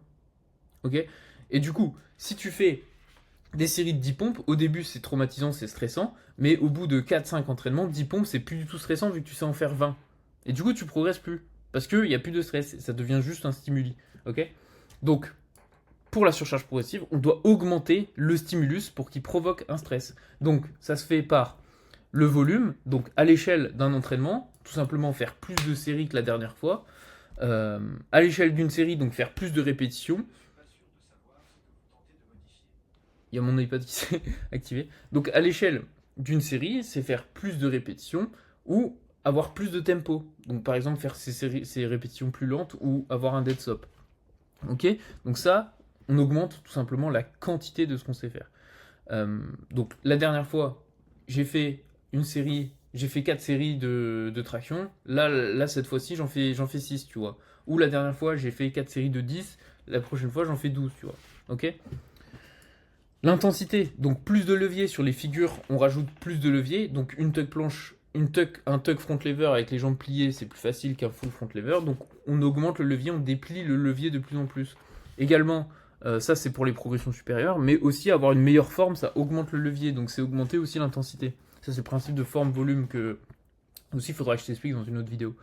Ok? Et du coup, si tu fais des séries de 10 pompes, au début c'est traumatisant, c'est stressant, mais au bout de 4-5 entraînements, 10 pompes c'est plus du tout stressant vu que tu sais en faire 20. Et du coup, tu progresses plus. Parce qu'il n'y a plus de stress, ça devient juste un stimuli. Ok? Donc, pour la surcharge progressive, on doit augmenter le stimulus pour qu'il provoque un stress. Donc, ça se fait par le volume, donc à l'échelle d'un entraînement, tout simplement faire plus de séries que la dernière fois, À l'échelle d'une série, donc faire plus de répétitions. Il y a mon iPad qui s'est activé. Donc à l'échelle d'une série, c'est faire plus de répétitions ou avoir plus de tempo. Donc par exemple faire ces répétitions plus lentes ou avoir un dead stop. Ok. Donc ça, on augmente tout simplement la quantité de ce qu'on sait faire. Donc la dernière fois, j'ai fait une série, j'ai fait 4 séries de traction. Là cette fois-ci, j'en fais 6, tu vois. Ou la dernière fois, j'ai fait 4 séries de 10. La prochaine fois, j'en fais 12, tu vois. Ok. L'intensité, donc plus de levier sur les figures, on rajoute plus de levier. Donc une tuck planche, un tuck front lever avec les jambes pliées, c'est plus facile qu'un full front lever. Donc on augmente le levier, on déplie le levier de plus en plus. Également, ça c'est pour les progressions supérieures, mais aussi avoir une meilleure forme, ça augmente le levier, donc c'est augmenter aussi l'intensité. Ça c'est le principe de forme-volume que aussi il faudra que je t'explique dans une autre vidéo.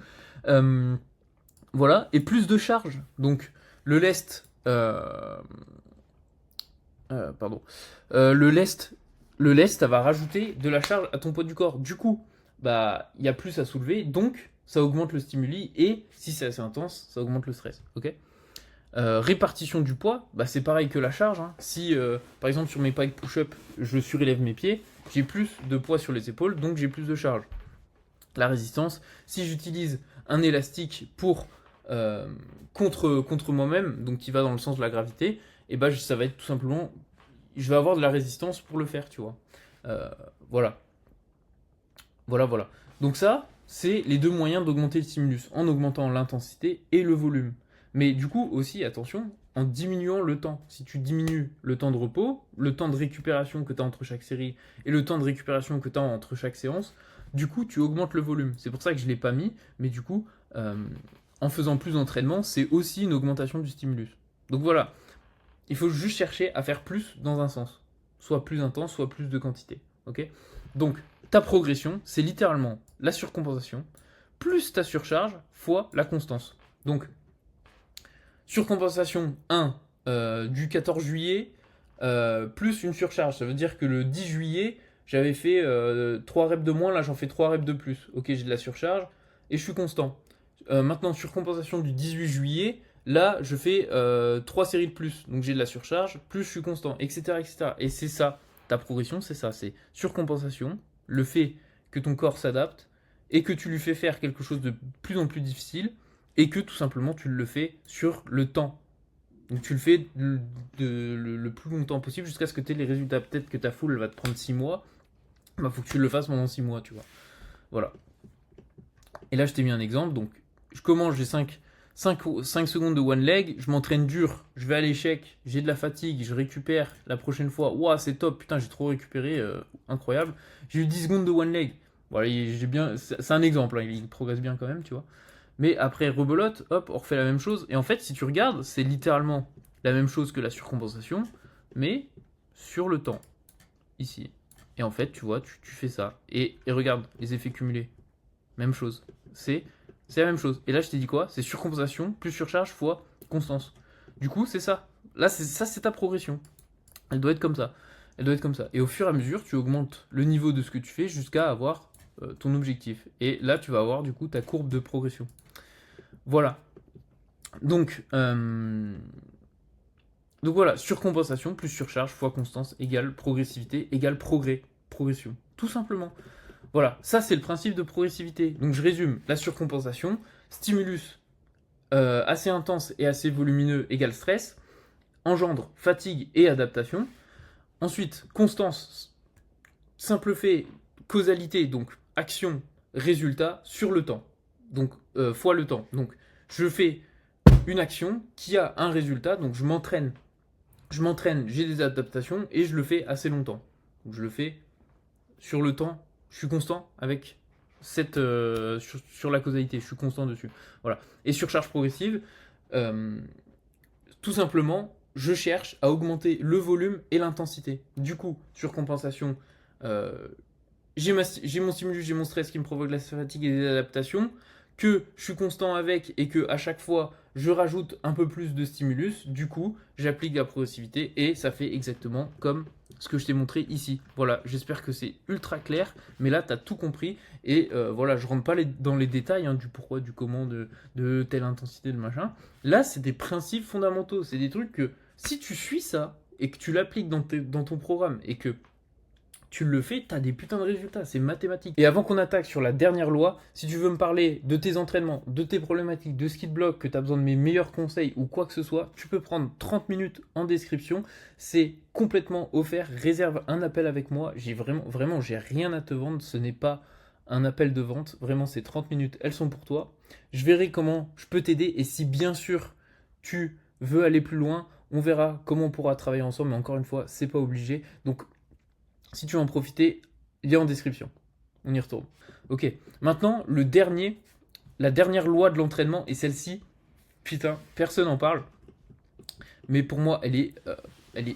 Voilà, et plus de charge. Donc le lest, pardon. Le lest, ça va rajouter de la charge à ton poids du corps. Du coup, bah, il y a plus à soulever, donc ça augmente le stimuli et si c'est assez intense, ça augmente le stress. Ok. Répartition du poids, bah, c'est pareil que la charge. Hein. Si, par exemple, sur mes pike push-up, je surélève mes pieds, j'ai plus de poids sur les épaules, donc j'ai plus de charge. La résistance, si j'utilise un élastique pour contre moi-même, donc qui va dans le sens de la gravité, et bah ça va être tout simplement, je vais avoir de la résistance pour le faire, tu vois. Voilà. Voilà. Donc ça, c'est les deux moyens d'augmenter le stimulus, en augmentant l'intensité et le volume. Mais du coup aussi, attention, en diminuant le temps. Si tu diminues le temps de repos, le temps de récupération que tu as entre chaque série et le temps de récupération que tu as entre chaque séance, du coup tu augmentes le volume. C'est pour ça que je ne l'ai pas mis, mais du coup, en faisant plus d'entraînement, c'est aussi une augmentation du stimulus. Donc voilà, il faut juste chercher à faire plus dans un sens. Soit plus intense, soit plus de quantité. Ok. Donc, ta progression, c'est littéralement la surcompensation, plus ta surcharge, fois la constance. Donc, surcompensation 1 du 14 juillet, plus une surcharge. Ça veut dire que le 10 juillet, j'avais fait 3 reps de moins, là j'en fais 3 reps de plus. Ok, j'ai de la surcharge et je suis constant. Maintenant, surcompensation du 18 juillet, là je fais 3 séries de plus. Donc j'ai de la surcharge, plus je suis constant, etc. Et c'est ça, ta progression, c'est ça, c'est surcompensation, le fait que ton corps s'adapte et que tu lui fais faire quelque chose de plus en plus difficile et que tout simplement tu le fais sur le temps. Donc tu le fais le plus longtemps possible jusqu'à ce que tu aies les résultats. Peut-être que ta full va te prendre 6 mois, bah faut que tu le fasses pendant 6 mois, tu vois. Voilà. Et là je t'ai mis un exemple, donc je commence, j'ai 5 secondes de one leg, je m'entraîne dur, je vais à l'échec, j'ai de la fatigue, je récupère la prochaine fois, ouah c'est top, putain j'ai trop récupéré, incroyable. J'ai eu 10 secondes de one leg, voilà, c'est un exemple, hein, il progresse bien quand même, tu vois. Mais après rebelote, hop, on refait la même chose, et en fait si tu regardes, c'est littéralement la même chose que la surcompensation, mais sur le temps, ici. Et en fait, tu vois, tu fais ça, et regarde les effets cumulés, même chose, c'est la même chose. Et là, je t'ai dit quoi? C'est surcompensation plus surcharge fois constance. Du coup, c'est ça. Là, c'est ta progression. Elle doit être comme ça. Elle doit être comme ça. Et au fur et à mesure, tu augmentes le niveau de ce que tu fais jusqu'à avoir ton objectif. Et là, tu vas avoir du coup ta courbe de progression. Voilà. Donc voilà, surcompensation plus surcharge fois constance égale progressivité égale progression. Tout simplement. Voilà, ça c'est le principe de progressivité. Donc je résume, la surcompensation, stimulus assez intense et assez volumineux égale stress, engendre fatigue et adaptation. Ensuite, constance, simple fait, causalité, donc action, résultat sur le temps. Donc fois le temps. Donc je fais une action qui a un résultat, donc je m'entraîne, j'ai des adaptations et je le fais assez longtemps. Donc je le fais sur le temps. Je suis constant avec cette sur la causalité, je suis constant dessus. Voilà. Et surcharge progressive, tout simplement, je cherche à augmenter le volume et l'intensité. Du coup, surcompensation, j'ai mon stimulus, j'ai mon stress qui me provoque de la fatigue et des adaptations, que je suis constant avec et que à chaque fois je rajoute un peu plus de stimulus. Du coup, j'applique la progressivité et ça fait exactement comme ce que je t'ai montré ici. Voilà, j'espère que c'est ultra clair, mais là, tu as tout compris. Et voilà, je rentre pas dans les détails du pourquoi, du comment, de telle intensité, de machin. Là, c'est des principes fondamentaux. C'est des trucs que si tu suis ça et que tu l'appliques dans ton programme et que tu le fais, t'as des putains de résultats, c'est mathématique. Et avant qu'on attaque sur la dernière loi, si tu veux me parler de tes entraînements, de tes problématiques, de ce qui te bloque, que tu as besoin de mes meilleurs conseils ou quoi que ce soit, tu peux prendre 30 minutes en description. C'est complètement offert. Réserve un appel avec moi. J'ai vraiment, j'ai rien à te vendre. Ce n'est pas un appel de vente. Vraiment, ces 30 minutes, elles sont pour toi. Je verrai comment je peux t'aider. Et si bien sûr, tu veux aller plus loin, on verra comment on pourra travailler ensemble. Mais encore une fois, c'est pas obligé. Donc, si tu veux en profiter, il y a en description. On y retourne. Ok, maintenant, la dernière loi de l'entraînement, et celle-ci, putain, personne n'en parle. Mais pour moi, elle est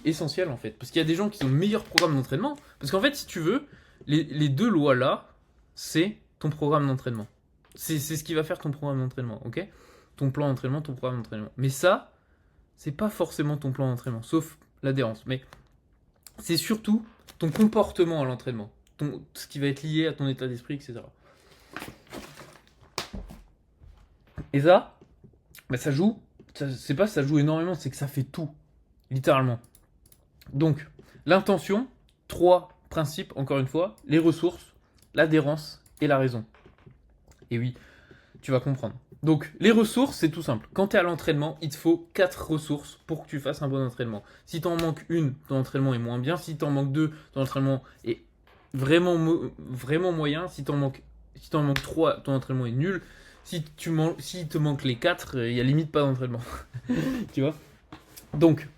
essentielle en fait. Parce qu'il y a des gens qui ont le meilleur programme d'entraînement. Parce qu'en fait, si tu veux, les deux lois-là, c'est ton programme d'entraînement. C'est ce qui va faire ton programme d'entraînement, ok? Ton plan d'entraînement, ton programme d'entraînement. Mais ça, c'est pas forcément ton plan d'entraînement, sauf l'adhérence. Mais c'est surtout ton comportement à l'entraînement, ce qui va être lié à ton état d'esprit, etc. Et ça, bah ça joue, c'est pas ça joue énormément, c'est que ça fait tout, littéralement. Donc, l'intention, 3 principes, encore une fois, les ressources, l'adhérence et la raison. Et oui, tu vas comprendre. Donc, les ressources, c'est tout simple. Quand tu es à l'entraînement, il te faut 4 ressources pour que tu fasses un bon entraînement. Si tu en manques une, ton entraînement est moins bien. Si tu en manques 2, ton entraînement est vraiment moyen. Si tu en manques 3, ton entraînement est nul. Si te manque les 4, il y a limite pas d'entraînement. Tu vois? Donc,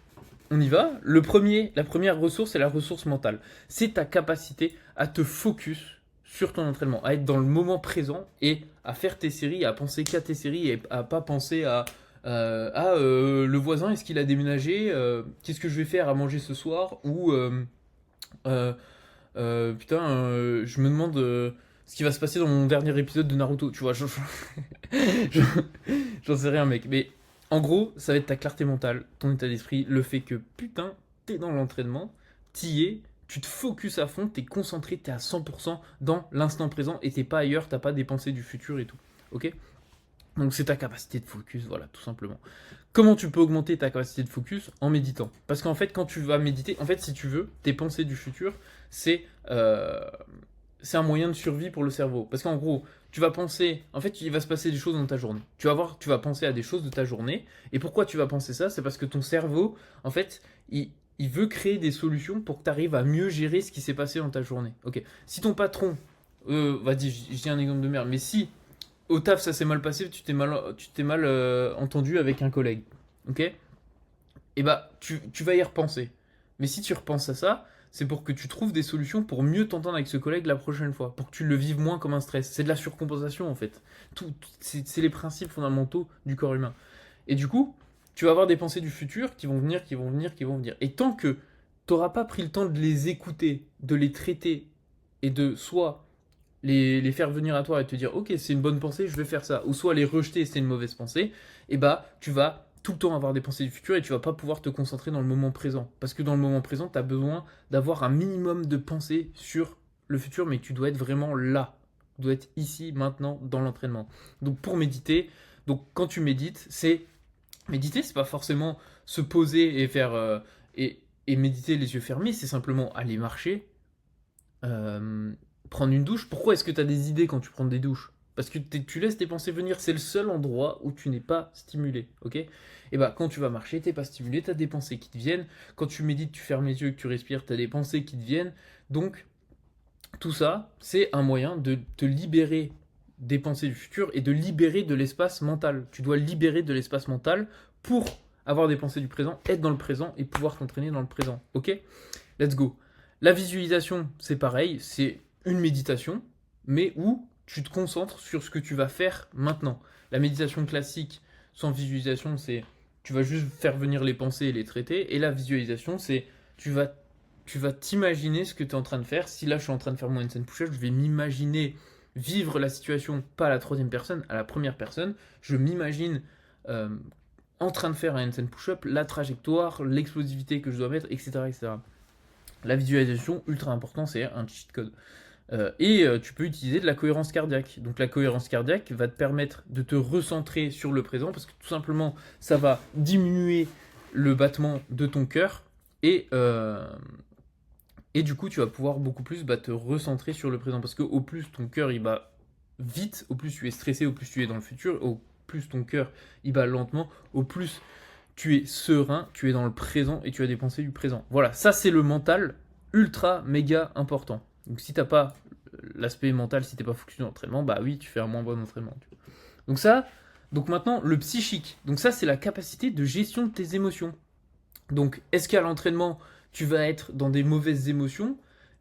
on y va. La première ressource, c'est la ressource mentale. C'est ta capacité à te focus sur ton entraînement, à être dans le moment présent et à faire tes séries, à penser qu'à tes séries et à pas penser à le voisin, est-ce qu'il a déménagé, qu'est-ce que je vais faire à manger ce soir, ou je me demande ce qui va se passer dans mon dernier épisode de Naruto, tu vois, j'en sais rien mec, mais en gros, ça va être ta clarté mentale, ton état d'esprit, le fait que putain, t'es dans l'entraînement, t'y es, tu te focuses à fond, t'es concentré, t'es à 100% dans l'instant présent et t'es pas ailleurs, t'as pas des pensées du futur et tout. Ok? Donc c'est ta capacité de focus, voilà, tout simplement. Comment tu peux augmenter ta capacité de focus? En méditant. Parce qu'en fait, quand tu vas méditer, en fait, si tu veux, tes pensées du futur, c'est un moyen de survie pour le cerveau. Parce qu'en gros, tu vas penser, en fait, il va se passer des choses dans ta journée. Tu vas penser à des choses de ta journée. Et pourquoi tu vas penser ça? C'est parce que ton cerveau, en fait, il veut créer des solutions pour que tu arrives à mieux gérer ce qui s'est passé dans ta journée. Ok. Si ton patron, vas-y, je dis un exemple de merde, mais si au taf ça s'est mal passé, tu t'es mal entendu avec un collègue, ok? Et bah, tu vas y repenser. Mais si tu repenses à ça, c'est pour que tu trouves des solutions pour mieux t'entendre avec ce collègue la prochaine fois, pour que tu le vives moins comme un stress. C'est de la surcompensation en fait. C'est les principes fondamentaux du corps humain. Et du coup, tu vas avoir des pensées du futur qui vont venir, qui vont venir, qui vont venir. Et tant que tu n'auras pas pris le temps de les écouter, de les traiter, et de soit les faire venir à toi et te dire ok c'est une bonne pensée, je vais faire ça, ou soit les rejeter c'est une mauvaise pensée, et bah tu vas tout le temps avoir des pensées du futur et tu vas pas pouvoir te concentrer dans le moment présent. Parce que dans le moment présent, tu as besoin d'avoir un minimum de pensées sur le futur, mais tu dois être vraiment là. Tu dois être ici, maintenant, dans l'entraînement. Donc pour méditer, donc quand tu médites, méditer, c'est pas forcément se poser et faire et méditer les yeux fermés, c'est simplement aller marcher, prendre une douche. Pourquoi est-ce que tu as des idées quand tu prends des douches? Parce que tu laisses tes pensées venir, c'est le seul endroit où tu n'es pas stimulé, ok? Et bah quand tu vas marcher, t'es pas stimulé, tu as des pensées qui te viennent. Quand tu médites, tu fermes les yeux, que tu respires, tu as des pensées qui te viennent. Donc tout ça, c'est un moyen de te libérer des pensées du futur et de libérer de l'espace mental. Tu dois libérer de l'espace mental pour avoir des pensées du présent, être dans le présent et pouvoir t'entraîner dans le présent, ok? Let's go. La visualisation, c'est pareil, c'est une méditation, mais où tu te concentres sur ce que tu vas faire maintenant. La méditation classique sans visualisation, c'est tu vas juste faire venir les pensées et les traiter. Et la visualisation, c'est tu vas t'imaginer ce que tu es en train de faire. Si là, je suis en train de faire mon handstand push-up, je vais m'imaginer vivre la situation, pas à la troisième personne, à la première personne. Je m'imagine en train de faire un handstand push-up, la trajectoire, l'explosivité que je dois mettre, etc., etc. La visualisation, ultra important, c'est un cheat code. Tu peux utiliser de la cohérence cardiaque. Donc la cohérence cardiaque va te permettre de te recentrer sur le présent parce que tout simplement, ça va diminuer le battement de ton cœur et du coup, tu vas pouvoir beaucoup plus te recentrer sur le présent parce que au plus ton cœur il bat vite, au plus tu es stressé, au plus tu es dans le futur, au plus ton cœur il bat lentement, au plus tu es serein, tu es dans le présent et tu as des pensées du présent. Voilà, ça c'est le mental ultra méga important. Donc si t'as pas l'aspect mental, si t'es pas focus dans l'entraînement, bah oui, tu fais un moins bon entraînement. Donc maintenant, le psychique. Donc ça, c'est la capacité de gestion de tes émotions. Donc, est-ce qu'à l'entraînement, tu vas être dans des mauvaises émotions?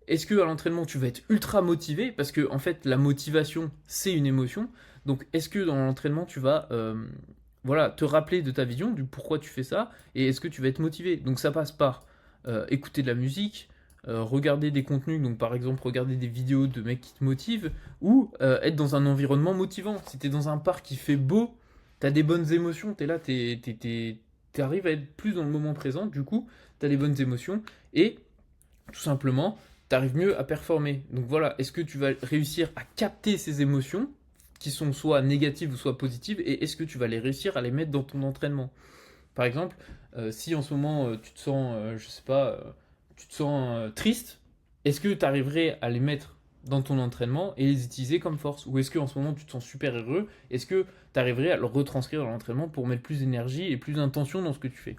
Est-ce qu'à l'entraînement, tu vas être ultra motivé? Parce que, en fait, la motivation, c'est une émotion. Donc, est-ce que dans l'entraînement, tu vas te rappeler de ta vision, du pourquoi tu fais ça? Et est-ce que tu vas être motivé? Donc, ça passe par écouter de la musique, regarder des contenus, donc par exemple regarder des vidéos de mecs qui te motivent, ou être dans un environnement motivant. Si t'es dans un parc qui fait beau, t'as des bonnes émotions, t'es là, t'arrives à être plus dans le moment présent, du coup, t'as des bonnes émotions, et tout simplement, t'arrives mieux à performer. Donc voilà, est-ce que tu vas réussir à capter ces émotions, qui sont soit négatives ou soit positives, et est-ce que tu vas les réussir à les mettre dans ton entraînement? Par exemple, si en ce moment tu te sens, je sais pas, tu te sens triste, est-ce que tu arriverais à les mettre dans ton entraînement et les utiliser comme force? Ou est-ce qu'en ce moment tu te sens super heureux, est-ce que tu arriverais à le retranscrire dans l'entraînement pour mettre plus d'énergie et plus d'intention dans ce que tu fais?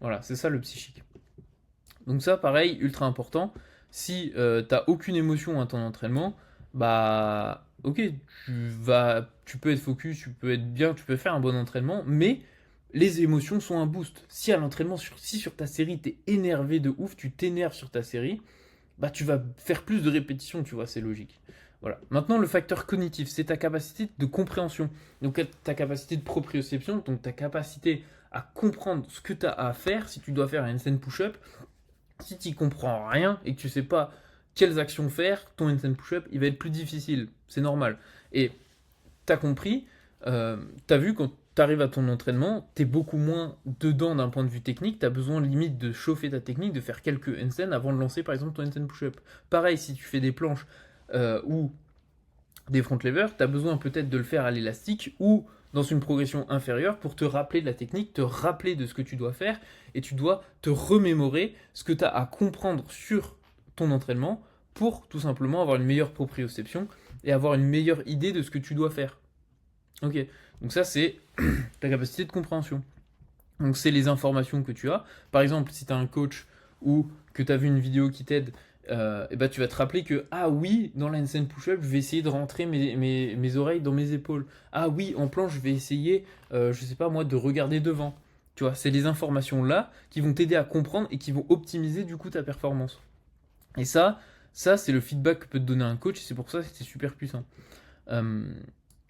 Voilà, c'est ça le psychique. Donc ça, pareil, ultra important. Si t'as aucune émotion à ton entraînement, bah ok, tu peux être focus, tu peux être bien, tu peux faire un bon entraînement, mais les émotions sont un boost. Si à l'entraînement, si sur ta série t'es énervé de ouf, tu t'énerves sur ta série, bah tu vas faire plus de répétitions, tu vois, c'est logique. Voilà. Maintenant, le facteur cognitif, c'est ta capacité de compréhension. Donc ta capacité de proprioception, donc ta capacité à comprendre ce que tu as à faire, si tu dois faire un handstand push-up, si tu comprends rien et que tu sais pas quelles actions faire, ton handstand push-up, il va être plus difficile. C'est normal. Et tu as compris, tu as vu quand tu arrives à ton entraînement, tu es beaucoup moins dedans d'un point de vue technique, tu as besoin limite de chauffer ta technique, de faire quelques handstands avant de lancer par exemple ton handstand push-up. Pareil, si tu fais des planches ou des front levers, tu as besoin peut-être de le faire à l'élastique ou dans une progression inférieure pour te rappeler de la technique, te rappeler de ce que tu dois faire et tu dois te remémorer ce que tu as à comprendre sur ton entraînement pour tout simplement avoir une meilleure proprioception et avoir une meilleure idée de ce que tu dois faire. Ok, donc ça c'est ta capacité de compréhension. Donc c'est les informations que tu as. Par exemple, si tu as un coach ou que tu as vu une vidéo qui t'aide, et bah, tu vas te rappeler que, ah oui, dans la handstand push-up, je vais essayer de rentrer mes oreilles dans mes épaules. Ah oui, en planche, je vais essayer, je sais pas moi, de regarder devant. Tu vois, c'est les informations là qui vont t'aider à comprendre et qui vont optimiser du coup ta performance. Et ça c'est le feedback que peut te donner un coach et c'est pour ça que c'est super puissant.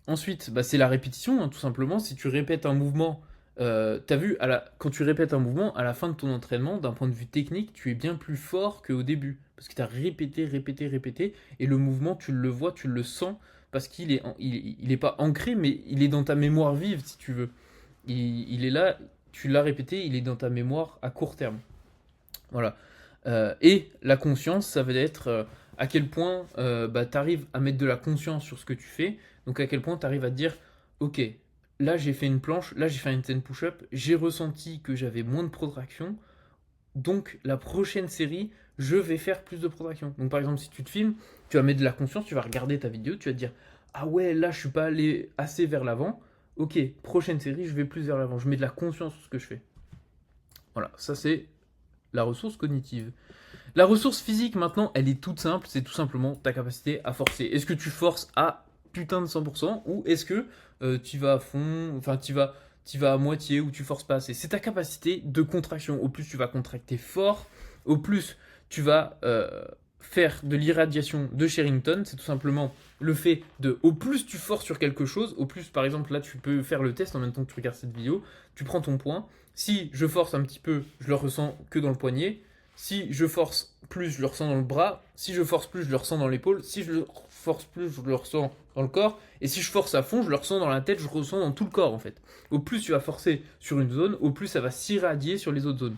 Ensuite, bah, c'est la répétition, hein, tout simplement. Si tu répètes un mouvement, t'as vu, quand tu répètes un mouvement, à la fin de ton entraînement, d'un point de vue technique, tu es bien plus fort qu'au début. Parce que tu as répété, répété, répété, et le mouvement, tu le vois, tu le sens, parce qu'il est, il est pas ancré, mais il est dans ta mémoire vive, si tu veux. Il est là, tu l'as répété, il est dans ta mémoire à court terme. Voilà. Et la conscience, ça va être à quel point tu arrives à mettre de la conscience sur ce que tu fais. Donc à quel point tu arrives à te dire, ok, là j'ai fait une planche, là j'ai fait un handstand push-up, j'ai ressenti que j'avais moins de protraction. Donc la prochaine série, je vais faire plus de protraction. Donc par exemple, si tu te filmes, tu vas mettre de la conscience, tu vas regarder ta vidéo, tu vas te dire, ah ouais, là je suis pas allé assez vers l'avant. Ok, prochaine série, je vais plus vers l'avant. Je mets de la conscience sur ce que je fais. Voilà, ça c'est la ressource cognitive. La ressource physique, maintenant, elle est toute simple. C'est tout simplement ta capacité à forcer. Est-ce que tu forces à putain de 100% ou est-ce que tu vas à fond, enfin tu vas à moitié ou tu forces pas assez? C'est ta capacité de contraction. Au plus tu vas contracter fort, au plus tu vas faire de l'irradiation de Sherrington. C'est tout simplement le fait de, au plus tu forces sur quelque chose, au plus par exemple là tu peux faire le test en même temps que tu regardes cette vidéo, tu prends ton poing. Si je force un petit peu, je le ressens que dans le poignet. Si je force plus, je le ressens dans le bras. Si je force plus, je le ressens dans l'épaule. Si je force plus, je le ressens dans le corps. Et si je force à fond, je le ressens dans la tête, je le ressens dans tout le corps en fait. Au plus tu vas forcer sur une zone, au plus ça va s'irradier sur les autres zones.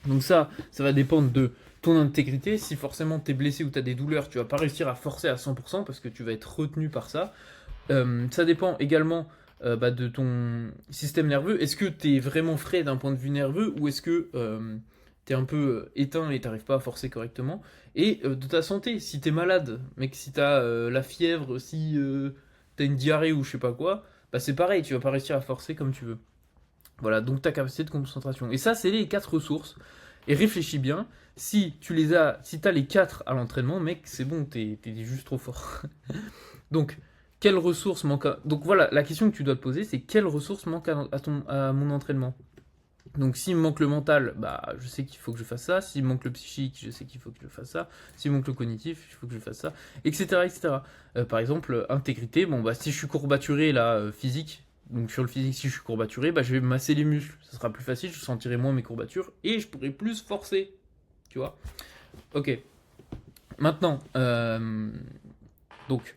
Donc ça va dépendre de ton intégrité. Si forcément tu es blessé ou tu as des douleurs, tu vas pas réussir à forcer à 100% parce que tu vas être retenu par ça. Ça dépend également de ton système nerveux. Est-ce que tu es vraiment frais d'un point de vue nerveux ou est-ce que tu es un peu éteint et tu n'arrives pas à forcer correctement? Et de ta santé, si tu es malade, mec, si tu as la fièvre, si tu as une diarrhée ou je sais pas quoi, bah c'est pareil, tu vas pas réussir à forcer comme tu veux. Voilà, donc ta capacité de concentration. Et ça, c'est les 4 ressources. Et réfléchis bien, si tu les as, si t'as les 4 à l'entraînement, mec, c'est bon, t'es juste trop fort. Donc, quelles ressources manquent à... Donc voilà, la question que tu dois te poser, c'est quelles ressources manquent à mon entraînement? Donc s'il me manque le mental, bah je sais qu'il faut que je fasse ça. S'il me manque le psychique, je sais qu'il faut que je fasse ça. S'il me manque le cognitif, il faut que je fasse ça, etc. etc. Par exemple, intégrité, bon bah si je suis courbaturé là, physique, donc sur le physique, si je suis courbaturé, bah je vais masser les muscles. Ça sera plus facile, je sentirai moins mes courbatures et je pourrai plus forcer. Tu vois? Ok. Maintenant, donc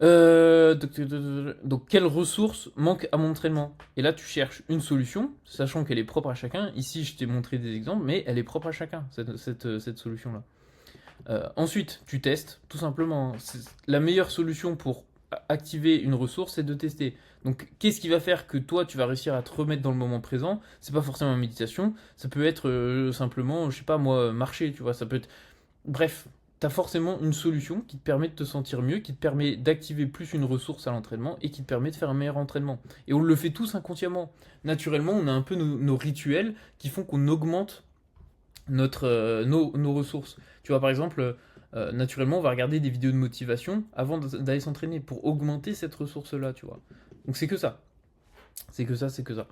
donc, quelles ressources manquent à mon entraînement? Et là, tu cherches une solution, sachant qu'elle est propre à chacun. Ici, je t'ai montré des exemples, mais elle est propre à chacun, cette solution-là. Ensuite, tu testes, tout simplement. La meilleure solution pour activer une ressource, c'est de tester. Donc, qu'est-ce qui va faire que toi, tu vas réussir à te remettre dans le moment présent? C'est pas forcément une méditation, ça peut être simplement, je sais pas moi, marcher, tu vois, ça peut être... Bref, tu as forcément une solution qui te permet de te sentir mieux, qui te permet d'activer plus une ressource à l'entraînement et qui te permet de faire un meilleur entraînement. Et on le fait tous inconsciemment. Naturellement, on a un peu nos rituels qui font qu'on augmente nos ressources. Tu vois, par exemple, naturellement, on va regarder des vidéos de motivation avant d'aller s'entraîner pour augmenter cette ressource-là, tu vois. Donc c'est que ça. C'est que ça, c'est que ça.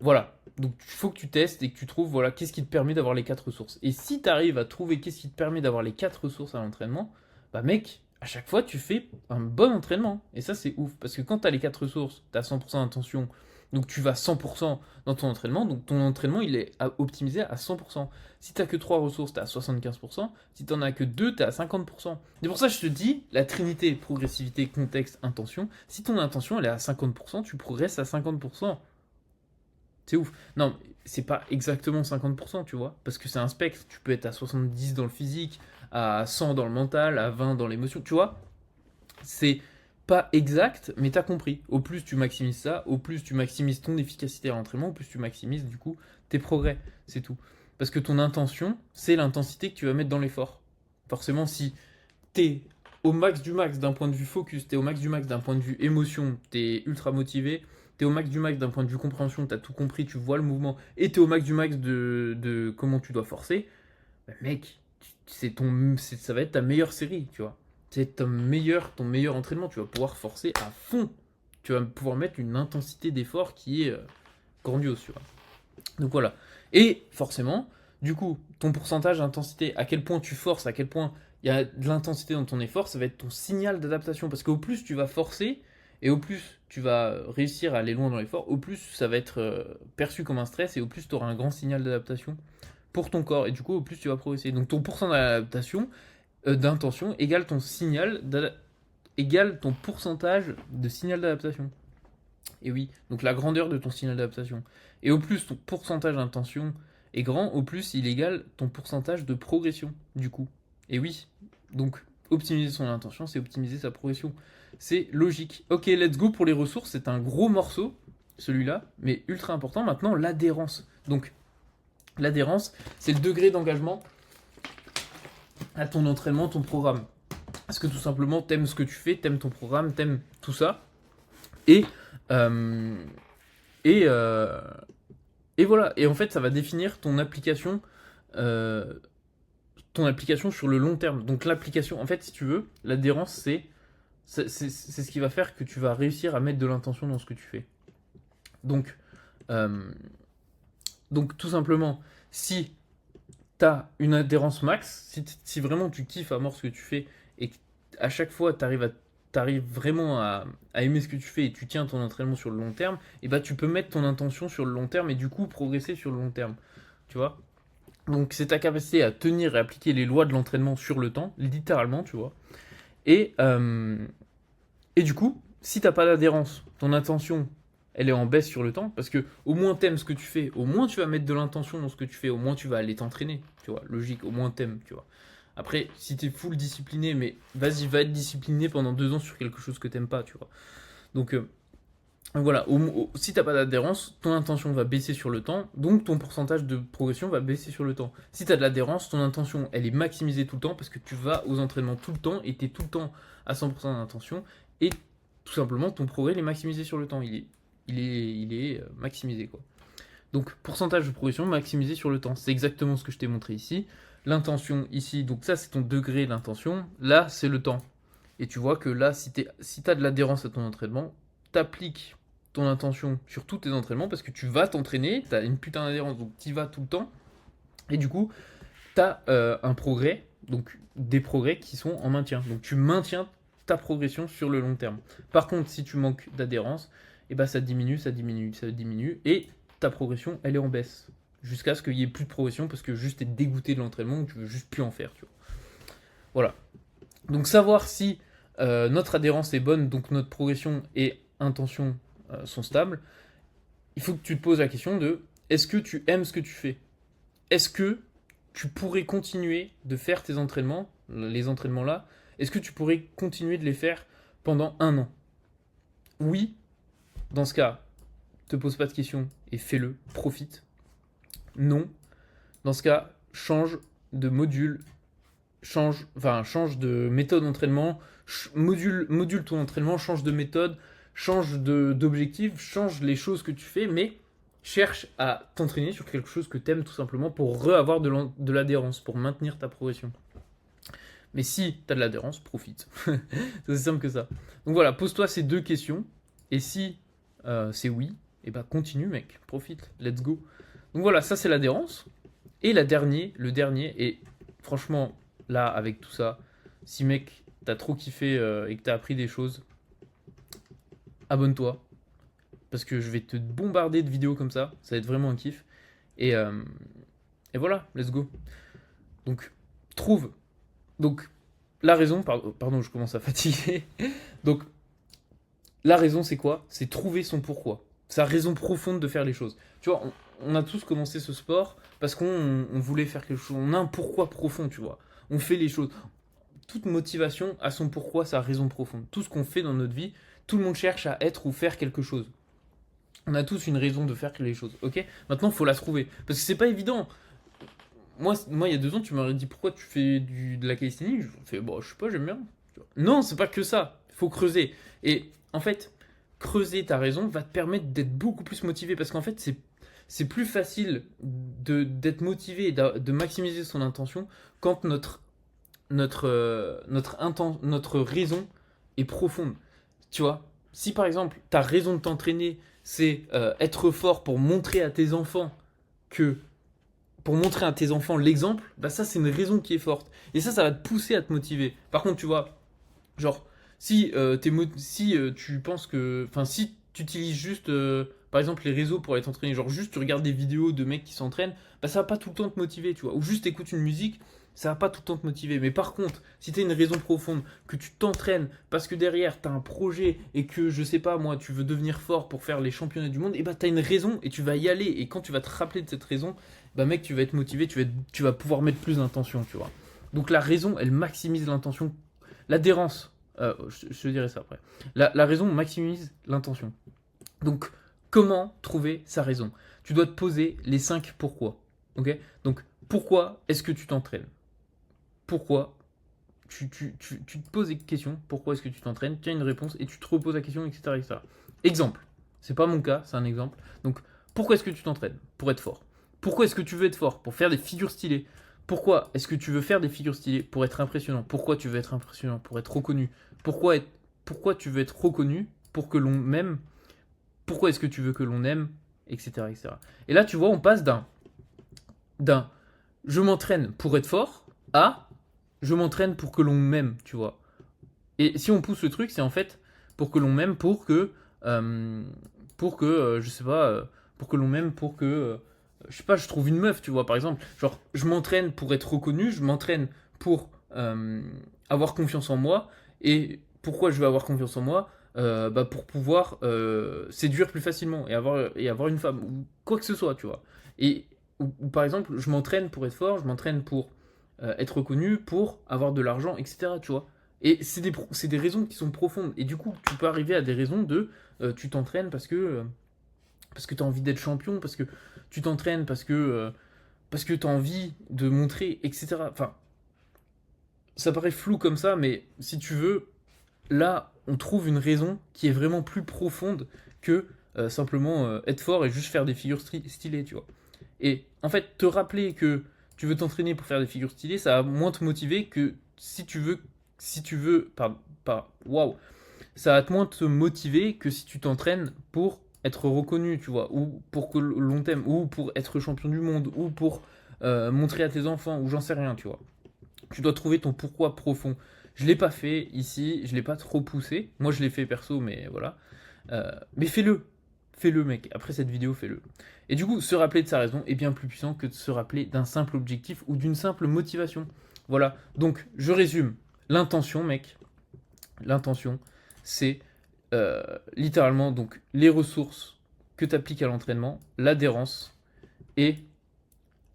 Voilà. Donc il faut que tu testes et que tu trouves voilà, qu'est-ce qui te permet d'avoir les 4 ressources. Et si tu arrives à trouver qu'est-ce qui te permet d'avoir les 4 ressources à l'entraînement, bah mec, à chaque fois tu fais un bon entraînement. Et ça c'est ouf. Parce que quand tu as les 4 ressources, tu as 100% d'intention, donc tu vas 100% dans ton entraînement, donc ton entraînement il est optimisé à 100%. Si tu n'as que 3 ressources, tu es à 75%. Si tu n'en as que 2, tu es à 50%. C'est pour ça que je te dis, la trinité, progressivité, contexte, intention, si ton intention elle est à 50%, tu progresses à 50%. C'est ouf. Non, c'est pas exactement 50%, tu vois, parce que c'est un spectre. Tu peux être à 70 dans le physique, à 100 dans le mental, à 20 dans l'émotion, tu vois. C'est pas exact, mais t'as compris. Au plus tu maximises ça, au plus tu maximises ton efficacité à l'entraînement, au plus tu maximises du coup tes progrès. C'est tout. Parce que ton intention, c'est l'intensité que tu vas mettre dans l'effort. Forcément, si t'es au max du max d'un point de vue focus, t'es au max du max d'un point de vue émotion, t'es ultra motivé, t'es au max du max d'un point de vue compréhension, t'as tout compris, tu vois le mouvement, et t'es au max du max de comment tu dois forcer, bah mec, ça va être ta meilleure série, tu vois. C'est ton meilleur entraînement, tu vas pouvoir forcer à fond. Tu vas pouvoir mettre une intensité d'effort qui est grandiose, tu vois. Donc voilà. Et forcément, du coup, ton pourcentage d'intensité, à quel point tu forces, à quel point il y a de l'intensité dans ton effort, ça va être ton signal d'adaptation. Parce qu'au plus tu vas forcer, et au plus tu vas réussir à aller loin dans l'effort, au plus ça va être perçu comme un stress, et au plus tu auras un grand signal d'adaptation pour ton corps. Et du coup, au plus tu vas progresser. Donc ton pourcentage d'adaptation, d'intention, égale ton pourcentage de signal d'adaptation. Et oui, donc la grandeur de ton signal d'adaptation. Et au plus ton pourcentage d'intention est grand, au plus il égale ton pourcentage de progression, du coup. Et oui, donc optimiser son intention, c'est optimiser sa progression. C'est logique. Ok, let's go pour les ressources, c'est un gros morceau, celui-là, mais ultra important. Maintenant, l'adhérence. Donc, l'adhérence, c'est le degré d'engagement à ton entraînement, ton programme. Est-ce que tout simplement, t'aimes ce que tu fais, t'aimes ton programme, t'aimes tout ça. Et... Euh, et, euh, et voilà. Et en fait, ça va définir ton application sur le long terme. Donc l'application, en fait, si tu veux, l'adhérence, c'est ce qui va faire que tu vas réussir à mettre de l'intention dans ce que tu fais. Donc, euh, donc tout simplement, si tu as une adhérence max, si vraiment tu kiffes à mort ce que tu fais et qu'à chaque fois tu arrives vraiment à aimer ce que tu fais et tu tiens ton entraînement sur le long terme, et bah tu peux mettre ton intention sur le long terme et du coup progresser sur le long terme. Tu vois? Donc c'est ta capacité à tenir et appliquer les lois de l'entraînement sur le temps, littéralement, tu vois. Et, euh, et du coup, si t'as pas d'adhérence, ton intention, elle est en baisse sur le temps, parce que au moins t'aimes ce que tu fais, au moins tu vas mettre de l'intention dans ce que tu fais, au moins tu vas aller t'entraîner, tu vois, logique, au moins t'aimes, tu vois. Après, si t'es full discipliné, mais vas-y, va être discipliné pendant 2 ans sur quelque chose que t'aimes pas, tu vois. Donc voilà, si t'as pas d'adhérence, ton intention va baisser sur le temps, donc ton pourcentage de progression va baisser sur le temps. Si t'as de l'adhérence, ton intention, elle est maximisée tout le temps, parce que tu vas aux entraînements tout le temps, et t'es tout le temps à 100% d'intention, et tout simplement, ton progrès, il est maximisé sur le temps, il est maximisé, quoi. Donc, pourcentage de progression maximisé sur le temps, c'est exactement ce que je t'ai montré ici. L'intention ici, donc ça c'est ton degré d'intention, là c'est le temps. Et tu vois que là, si t'as de l'adhérence à ton entraînement, t'appliques ton intention sur tous tes entraînements parce que tu vas t'entraîner, tu as une putain d'adhérence, donc tu y vas tout le temps. Et du coup, tu as un progrès, donc des progrès qui sont en maintien. Donc tu maintiens ta progression sur le long terme. Par contre, si tu manques d'adhérence, et ben ça diminue, ça diminue, ça diminue, et ta progression, elle est en baisse. Jusqu'à ce qu'il n'y ait plus de progression parce que juste t'es dégoûté de l'entraînement ou tu veux juste plus en faire. Tu vois. Voilà. Donc savoir si notre adhérence est bonne, donc notre progression et intention sont stables, il faut que tu te poses la question de est-ce que tu aimes ce que tu fais? Est-ce que tu pourrais continuer de faire tes entraînements, les entraînements là, est-ce que tu pourrais continuer de les faire pendant 1 an? Oui, dans ce cas, te pose pas de questions et fais-le, profite. Non, dans ce cas, change de module, change de méthode d'entraînement, module ton entraînement, change de méthode, change d'objectif, change les choses que tu fais, mais cherche à t'entraîner sur quelque chose que tu aimes tout simplement pour re-avoir de l'adhérence, pour maintenir ta progression. Mais si tu as de l'adhérence, profite. C'est aussi simple que ça. Donc voilà, pose-toi ces 2 questions, et si c'est oui, et bah continue mec, profite, let's go. Donc voilà, ça c'est l'adhérence. Et le dernier, et franchement, là, avec tout ça, si mec, t'as trop kiffé et que t'as appris des choses, abonne-toi. Parce que je vais te bombarder de vidéos comme ça va être vraiment un kiff. Et, euh, et voilà, let's go. Donc, trouve. Donc, la raison, pardon, je commence à fatiguer. Donc, la raison, c'est quoi? C'est trouver son pourquoi. Sa raison profonde de faire les choses. Tu vois, on a tous commencé ce sport parce qu'on voulait faire quelque chose. On a un pourquoi profond, tu vois. On fait les choses. Toute motivation a son pourquoi, sa raison profonde. Tout ce qu'on fait dans notre vie, tout le monde cherche à être ou faire quelque chose. On a tous une raison de faire les choses, ok? Maintenant, il faut la trouver. Parce que c'est pas évident. Moi, il y a 2 ans, tu m'aurais dit pourquoi tu fais de la calisthénie. Je fais, bon, je sais pas, j'aime bien. Non, c'est pas que ça. Il faut creuser. Et en fait, creuser ta raison va te permettre d'être beaucoup plus motivé. Parce qu'en fait, c'est plus facile d'être motivé et de maximiser son intention quand notre raison est profonde. Tu vois, si par exemple ta raison de t'entraîner c'est être fort pour montrer à tes enfants l'exemple, bah ça c'est une raison qui est forte. Et ça va te pousser à te motiver. Par contre, tu vois, genre si tu penses que, enfin si tu utilises juste par exemple les réseaux pour aller t'entraîner, genre juste tu regardes des vidéos de mecs qui s'entraînent, bah ça va pas tout le temps te motiver, tu vois. Ou juste écoutes une musique, ça va pas tout le temps te motiver. Mais par contre, si tu as une raison profonde, que tu t'entraînes parce que derrière tu as un projet et que je sais pas moi, tu veux devenir fort pour faire les championnats du monde, et bah tu as une raison et tu vas y aller. Et quand tu vas te rappeler de cette raison, bah mec, tu vas être motivé, tu vas pouvoir mettre plus d'intention, tu vois. Donc la raison, elle maximise l'intention, l'adhérence. Je te dirai ça après. La raison maximise l'intention. Donc, comment trouver sa raison? Tu dois te poser les 5 pourquoi. Ok? Donc, pourquoi est-ce que tu t'entraînes? Pourquoi tu te poses des questions, pourquoi est-ce que tu t'entraînes, tu as une réponse et tu te reposes la question, etc. etc. Exemple, c'est pas mon cas, c'est un exemple. Donc, pourquoi est-ce que tu t'entraînes? Pour être fort. Pourquoi est-ce que tu veux être fort? Pour faire des figures stylées. Pourquoi est-ce que tu veux faire des figures stylées? Pour être impressionnant. Pourquoi tu veux être impressionnant? Pour être reconnu. Pourquoi tu veux être reconnu? Pour que l'on m'aime. Pourquoi est-ce que tu veux que l'on aime? Etc. etc. Et là, tu vois, on passe d'un je m'entraîne pour être fort à je m'entraîne pour que l'on m'aime, tu vois. Et si on pousse le truc, c'est en fait pour que l'on m'aime, je sais pas, pour que l'on m'aime, je sais pas, je trouve une meuf, tu vois, par exemple. Genre, je m'entraîne pour être reconnu, je m'entraîne pour avoir confiance en moi. Et pourquoi je veux avoir confiance en moi? pour pouvoir séduire plus facilement et avoir une femme ou quoi que ce soit, tu vois. Et ou par exemple, je m'entraîne pour être fort, je m'entraîne pour être reconnu, pour avoir de l'argent, etc. Tu vois. Et c'est des raisons qui sont profondes. Et du coup, tu peux arriver à des raisons de tu t'entraînes parce que tu as envie d'être champion, parce que tu t'entraînes parce que tu as envie de montrer, etc. Enfin, ça paraît flou comme ça, mais si tu veux, là, on trouve une raison qui est vraiment plus profonde que simplement être fort et juste faire des figures stylées, tu vois. Et en fait, te rappeler que tu veux t'entraîner pour faire des figures stylées, ça va moins te motiver que si tu veux, waouh, ça va moins te motiver que si tu t'entraînes pour être reconnu, tu vois, ou pour que l'on t'aime, ou pour être champion du monde, ou pour montrer à tes enfants, ou j'en sais rien, tu vois. Tu dois trouver ton pourquoi profond. Je l'ai pas fait ici, je l'ai pas trop poussé. Moi, je l'ai fait perso, mais voilà. Mais fais-le. Fais-le, mec. Après cette vidéo, fais-le. Et du coup, se rappeler de sa raison est bien plus puissant que de se rappeler d'un simple objectif ou d'une simple motivation. Voilà. Donc, je résume. L'intention, mec. L'intention, c'est littéralement donc les ressources que tu appliques à l'entraînement, l'adhérence et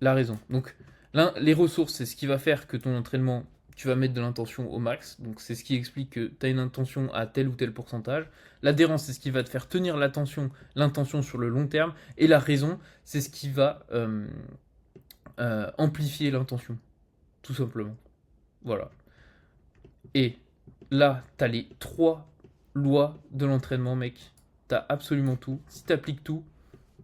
la raison. Donc, les ressources, c'est ce qui va faire que ton entraînement, tu vas mettre de l'intention au max. Donc, c'est ce qui explique que tu as une intention à tel ou tel pourcentage. L'adhérence, c'est ce qui va te faire tenir l'intention sur le long terme. Et la raison, c'est ce qui va amplifier l'intention, tout simplement. Voilà. Et là, tu as les 3 lois de l'entraînement, mec. Tu as absolument tout. Si tu appliques tout,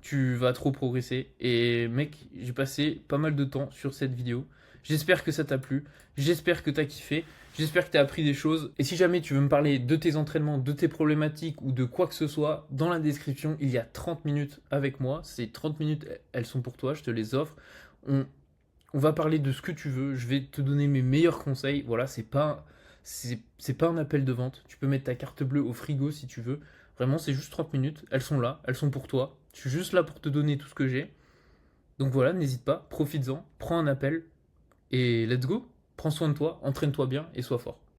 tu vas trop progresser. Et mec, j'ai passé pas mal de temps sur cette vidéo. J'espère que ça t'a plu. J'espère que t'as kiffé. J'espère que t'as appris des choses. Et si jamais tu veux me parler de tes entraînements, de tes problématiques ou de quoi que ce soit, dans la description, il y a 30 minutes avec moi. Ces 30 minutes, elles sont pour toi. Je te les offre. On va parler de ce que tu veux. Je vais te donner mes meilleurs conseils. Voilà, c'est pas un appel de vente. Tu peux mettre ta carte bleue au frigo si tu veux. Vraiment, c'est juste 30 minutes. Elles sont là, elles sont pour toi. Je suis juste là pour te donner tout ce que j'ai. Donc voilà, n'hésite pas, profites-en, prends un appel et let's go. Prends soin de toi, entraîne-toi bien et sois fort.